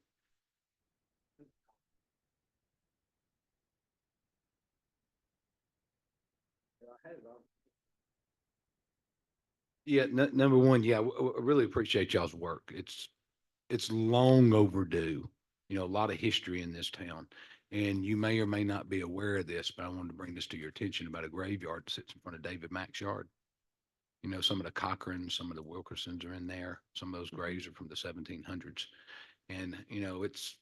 [SPEAKER 4] yeah, number one, yeah, I really appreciate y'all's work. It's long overdue. You know, a lot of history in this town. And you may or may not be aware of this, but I wanted to bring this to your attention about a graveyard that sits in front of David Mack's yard. You know, some of the Cochrans, some of the Wilkersons are in there. Some of those graves are from the 1700s. And, you know, it's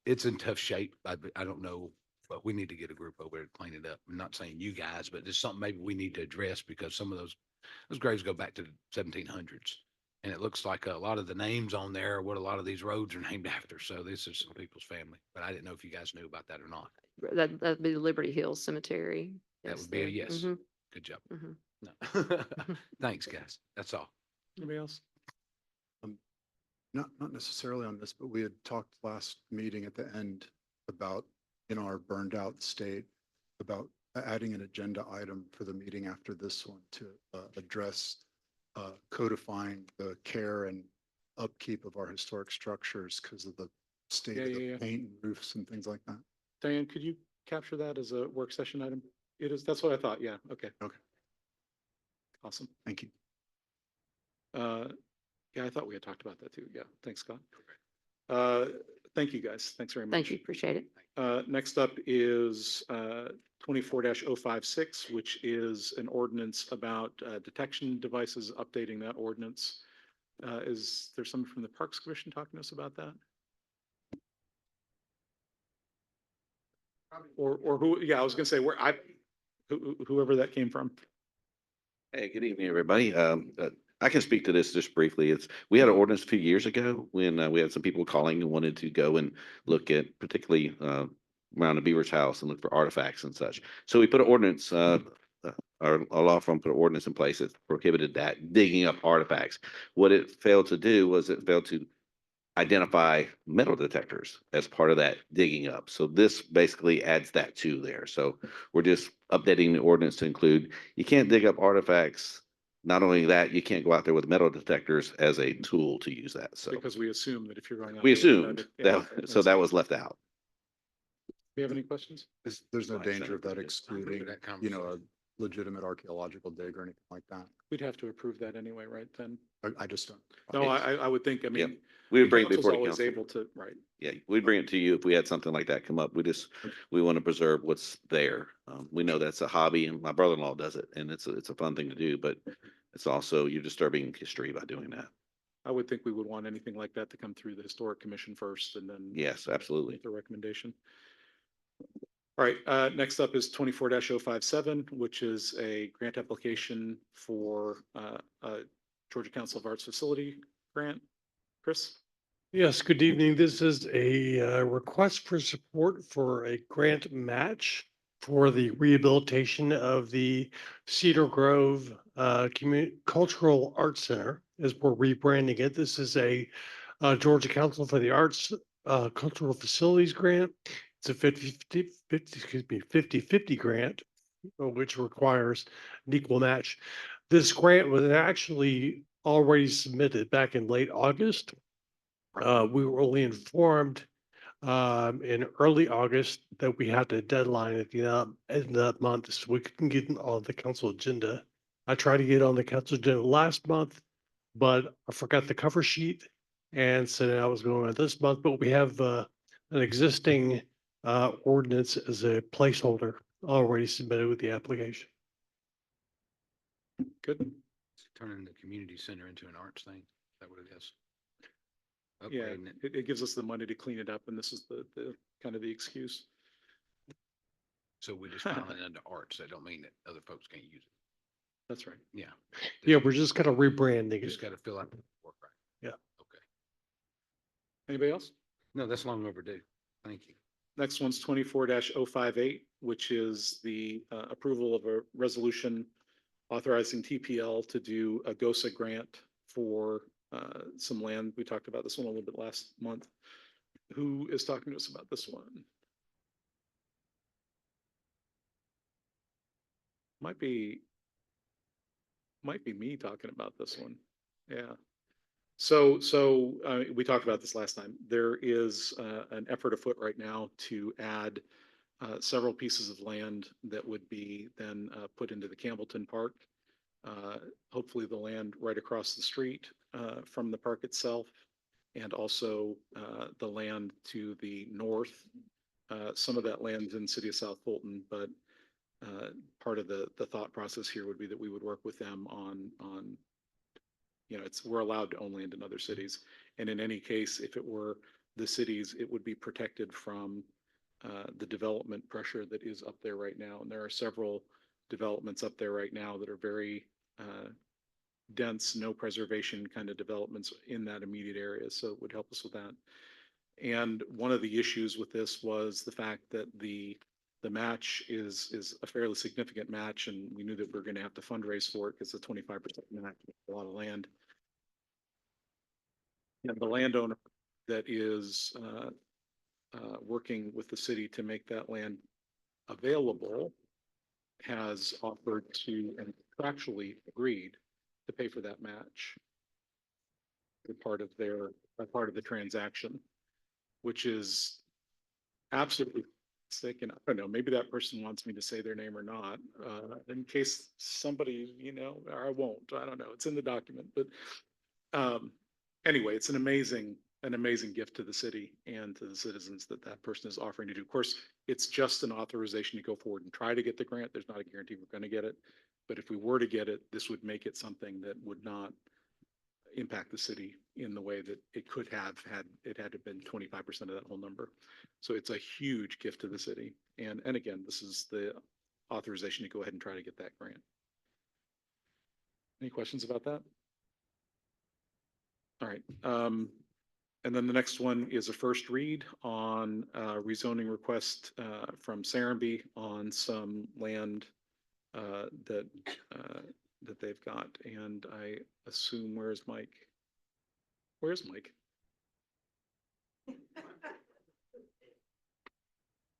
[SPEAKER 4] in tough shape. I don't know but we need to get a group over there to clean it up. I'm not saying you guys, but it's something maybe we need to address because some of those graves go back to the 1700s. And it looks like a lot of the names on there are what a lot of these roads are named after. So this is some people's family, but I didn't know if you guys knew about that or not.
[SPEAKER 12] That'd be the Liberty Hills Cemetery.
[SPEAKER 4] That
[SPEAKER 12] Yes,
[SPEAKER 4] would be a
[SPEAKER 12] there.
[SPEAKER 4] yes.
[SPEAKER 12] Mhm,
[SPEAKER 4] Good job.
[SPEAKER 12] mhm.
[SPEAKER 4] No. Thanks, guys. That's all.
[SPEAKER 2] Anybody else?
[SPEAKER 8] Not necessarily on this, but we had talked last meeting at the end about, in our burned out state, about adding an agenda item for the meeting after this one to address codifying the care and upkeep of our historic structures because of the state
[SPEAKER 2] Yeah,
[SPEAKER 8] of the
[SPEAKER 2] yeah, yeah.
[SPEAKER 8] paint and roofs and things like that.
[SPEAKER 2] Diane, could you capture that as a work session item? It is, that's what I thought. Yeah, okay.
[SPEAKER 8] Okay.
[SPEAKER 2] Awesome.
[SPEAKER 8] Thank you.
[SPEAKER 2] Yeah, I thought we had talked about that too. Yeah, thanks, Scott. Thank you, guys. Thanks very much.
[SPEAKER 12] Thank you, appreciate it.
[SPEAKER 2] Next up is 24-056, which is an ordinance about detection devices, updating that ordinance. Is there someone from the Parks Commission talking to us about that? Or who, yeah, I was gonna say whoever that came from.
[SPEAKER 13] Hey, good evening, everybody. I can speak to this just briefly. We had an ordinance a few years ago when we had some people calling and wanted to go and look at particularly around the Beaver's house and look for artifacts and such. So we put an ordinance, our law firm put an ordinance in place that prohibited that, digging up artifacts. What it failed to do was it failed to identify metal detectors as part of that digging up. So this basically adds that to there. So we're just updating the ordinance to include, you can't dig up artifacts. Not only that, you can't go out there with metal detectors as a tool to use that. So
[SPEAKER 2] Because we assume that if you're going out.
[SPEAKER 13] we
[SPEAKER 2] there,
[SPEAKER 13] assumed
[SPEAKER 2] yeah,
[SPEAKER 13] that, so that was left out.
[SPEAKER 2] Do you have any questions?
[SPEAKER 8] There's no
[SPEAKER 13] Right,
[SPEAKER 8] danger of that
[SPEAKER 13] Senator.
[SPEAKER 8] excluding,
[SPEAKER 4] That
[SPEAKER 8] a legitimate archaeological dig or anything like that.
[SPEAKER 2] We'd have to approve that anyway, right, then?
[SPEAKER 8] I just don't.
[SPEAKER 2] No, I would think, I
[SPEAKER 13] Yeah,
[SPEAKER 2] mean.
[SPEAKER 13] we would
[SPEAKER 2] the
[SPEAKER 13] bring it
[SPEAKER 2] council's
[SPEAKER 13] before the
[SPEAKER 2] always
[SPEAKER 13] council.
[SPEAKER 2] able to, right.
[SPEAKER 13] Yeah, we'd bring it to you if we had something like that come up. We want to preserve what's there. We know that's a hobby and my brother-in-law does it and it's a fun thing to do, but it's also, you're disturbing history by doing that.
[SPEAKER 2] I would think we would want anything like that to come through the Historic Commission first and then.
[SPEAKER 13] Yes, absolutely.
[SPEAKER 2] The recommendation. All right, next up is 24-057, which is a grant application for Georgia Council of Arts Facility grant. Chris?
[SPEAKER 14] Yes, good evening. This is a request for support for a grant match for the rehabilitation of the Cedar Grove Cultural Arts Center, as we're rebranding it. This is a Georgia Council for the Arts Cultural Facilities Grant. It's a 50-50 grant, which requires an equal match. This grant was actually already submitted back in late August. We were only informed in early August that we had a deadline at the end of that month, so we couldn't get on the council agenda. I tried to get on the council agenda last month, but I forgot the cover sheet and said I was going on this month, but we have an existing ordinance as a placeholder already submitted with the application.
[SPEAKER 2] Good.
[SPEAKER 4] Turning the community center into an arts thing. Is that what it is?
[SPEAKER 2] Yeah,
[SPEAKER 4] Upgrading it.
[SPEAKER 2] it gives us the money to clean it up and this is the kind of the excuse.
[SPEAKER 4] So we just filing it under arts. That don't mean that other folks can't use it.
[SPEAKER 2] That's right.
[SPEAKER 4] Yeah.
[SPEAKER 14] Yeah, we're just kind of rebranding it.
[SPEAKER 4] Just got to fill out the work right.
[SPEAKER 14] Yeah.
[SPEAKER 4] Okay.
[SPEAKER 2] Anybody else?
[SPEAKER 4] No, that's long overdue. Thank you.
[SPEAKER 2] Next one's 24-058, which is the approval of a resolution authorizing TPL to do a GOSA grant for some land. We talked about this one a little bit last month. Who is talking to us about this one? Might be me talking about this one. Yeah. So we talked about this last time. There is an effort afoot right now to add several pieces of land that would be then put into the Campbellton Park. Hopefully the land right across the street from the park itself, and also the land to the north. Some of that land's in the city of South Fulton, but part of the thought process here would be that we would work with them on we're allowed to own land in other cities. And in any case, if it were the cities, it would be protected from the development pressure that is up there right now. And there are several developments up there right now that are very dense, no preservation kind of developments in that immediate area. So it would help us with that. And one of the issues with this was the fact that the match is a fairly significant match, and we knew that we were going to have to fundraise for it because the 25% match is a lot of land. And the landowner that is working with the city to make that land available has offered to and contractually agreed to pay for that match. Part of the transaction, which is absolutely sick. And I don't know, maybe that person wants me to say their name or not, in case somebody, or I won't, I don't know, it's in the document, but anyway, it's an amazing gift to the city and to the citizens that person is offering to do. Of course, it's just an authorization to go forward and try to get the grant. There's not a guarantee we're going to get it, but if we were to get it, this would make it something that would not impact the city in the way that it could have had it had to been 25% of that whole number. So it's a huge gift to the city. And again, this is the authorization to go ahead and try to get that grant. Any questions about that? All right. And then the next one is a first read on rezoning request from Serenbe on some land that they've got. And I assume, where's Mike? Where's Mike?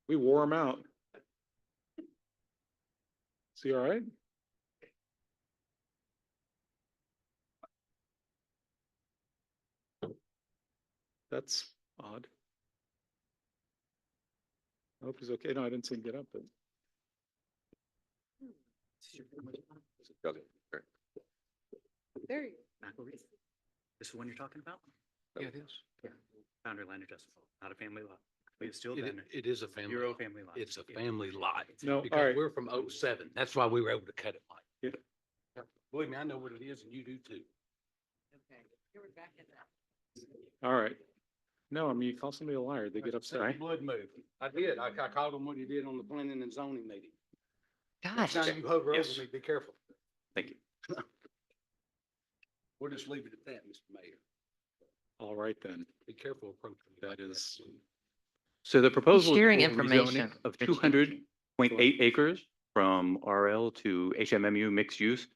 [SPEAKER 2] We wore him out. Is he all right? That's odd. I hope he's okay. No, I didn't see him get up, but.
[SPEAKER 9] There you
[SPEAKER 11] This is the one you're talking about?
[SPEAKER 4] Yeah, it is.
[SPEAKER 11] Boundary line adjustment, not a family lot. But it's still
[SPEAKER 4] It is a family.
[SPEAKER 11] Zero
[SPEAKER 4] lot.
[SPEAKER 11] family lot.
[SPEAKER 4] It's a family lot.
[SPEAKER 2] No, all
[SPEAKER 4] Because
[SPEAKER 2] right.
[SPEAKER 4] we're from '07. That's why we were able to cut it like.
[SPEAKER 2] Yeah.
[SPEAKER 4] Believe me, I know what it is and you do too.
[SPEAKER 2] All right. No, I mean, you call somebody a liar, they get upset.
[SPEAKER 4] That's a blood move. I did. I called him what he did on the planning and zoning meeting.
[SPEAKER 5] Gosh,
[SPEAKER 4] Next time you hover over
[SPEAKER 1] Yes.
[SPEAKER 4] me, be careful.
[SPEAKER 1] Thank you.
[SPEAKER 4] We'll just leave it at that, Mr. Mayor.
[SPEAKER 2] All right, then.
[SPEAKER 4] Be careful approaching.
[SPEAKER 2] That is,
[SPEAKER 1] So the proposal is
[SPEAKER 5] sharing
[SPEAKER 1] for rezoning
[SPEAKER 5] information,
[SPEAKER 1] of
[SPEAKER 5] Richie.
[SPEAKER 1] 200.8 acres from RL to HMMU mixed use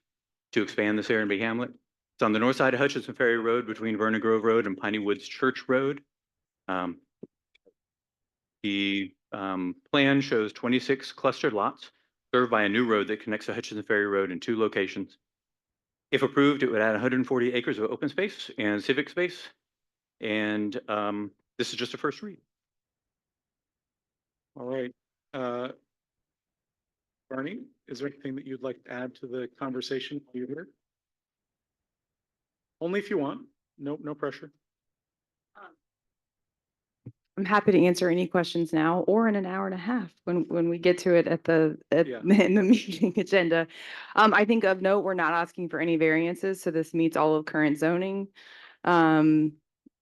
[SPEAKER 1] to expand the Serenbe Hamlet. It's on the north side of Hutchinson Ferry Road between Vernon Grove Road and Piney Woods Church Road. The plan shows 26 clustered lots served by a new road that connects the Hutchinson Ferry Road in 2 locations. If approved, it would add 140 acres of open space and civic space. And this is just a first read.
[SPEAKER 2] all right. Barney, is there anything that you'd like to add to the conversation while you're here? Only if you want. No pressure.
[SPEAKER 15] I'm happy to answer any questions now or in an hour and a half when we get to it
[SPEAKER 2] Yeah.
[SPEAKER 15] in the meeting agenda. I think of note, we're not asking for any variances, so this meets all of current zoning.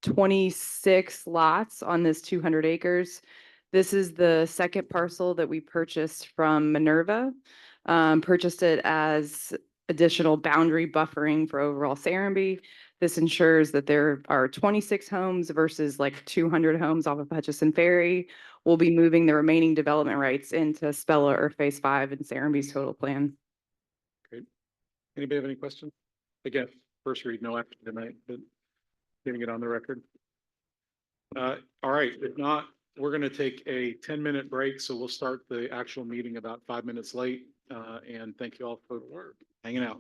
[SPEAKER 15] 26 lots on this 200 acres. This is the second parcel that we purchased from Minerva. Purchased it as additional boundary buffering for overall Serenbe. This ensures that there are 26 homes versus like 200 homes off of Hutchinson Ferry. We'll be moving the remaining development rights into Spella or Phase 5 in Serenbe's total plan.
[SPEAKER 2] Great. Anybody have any questions? Again, first read, no action tonight, but getting it on the record. All right, if not, we're going to take a 10-minute break, so we'll start the actual meeting about 5 minutes late. And thank you all for hanging out.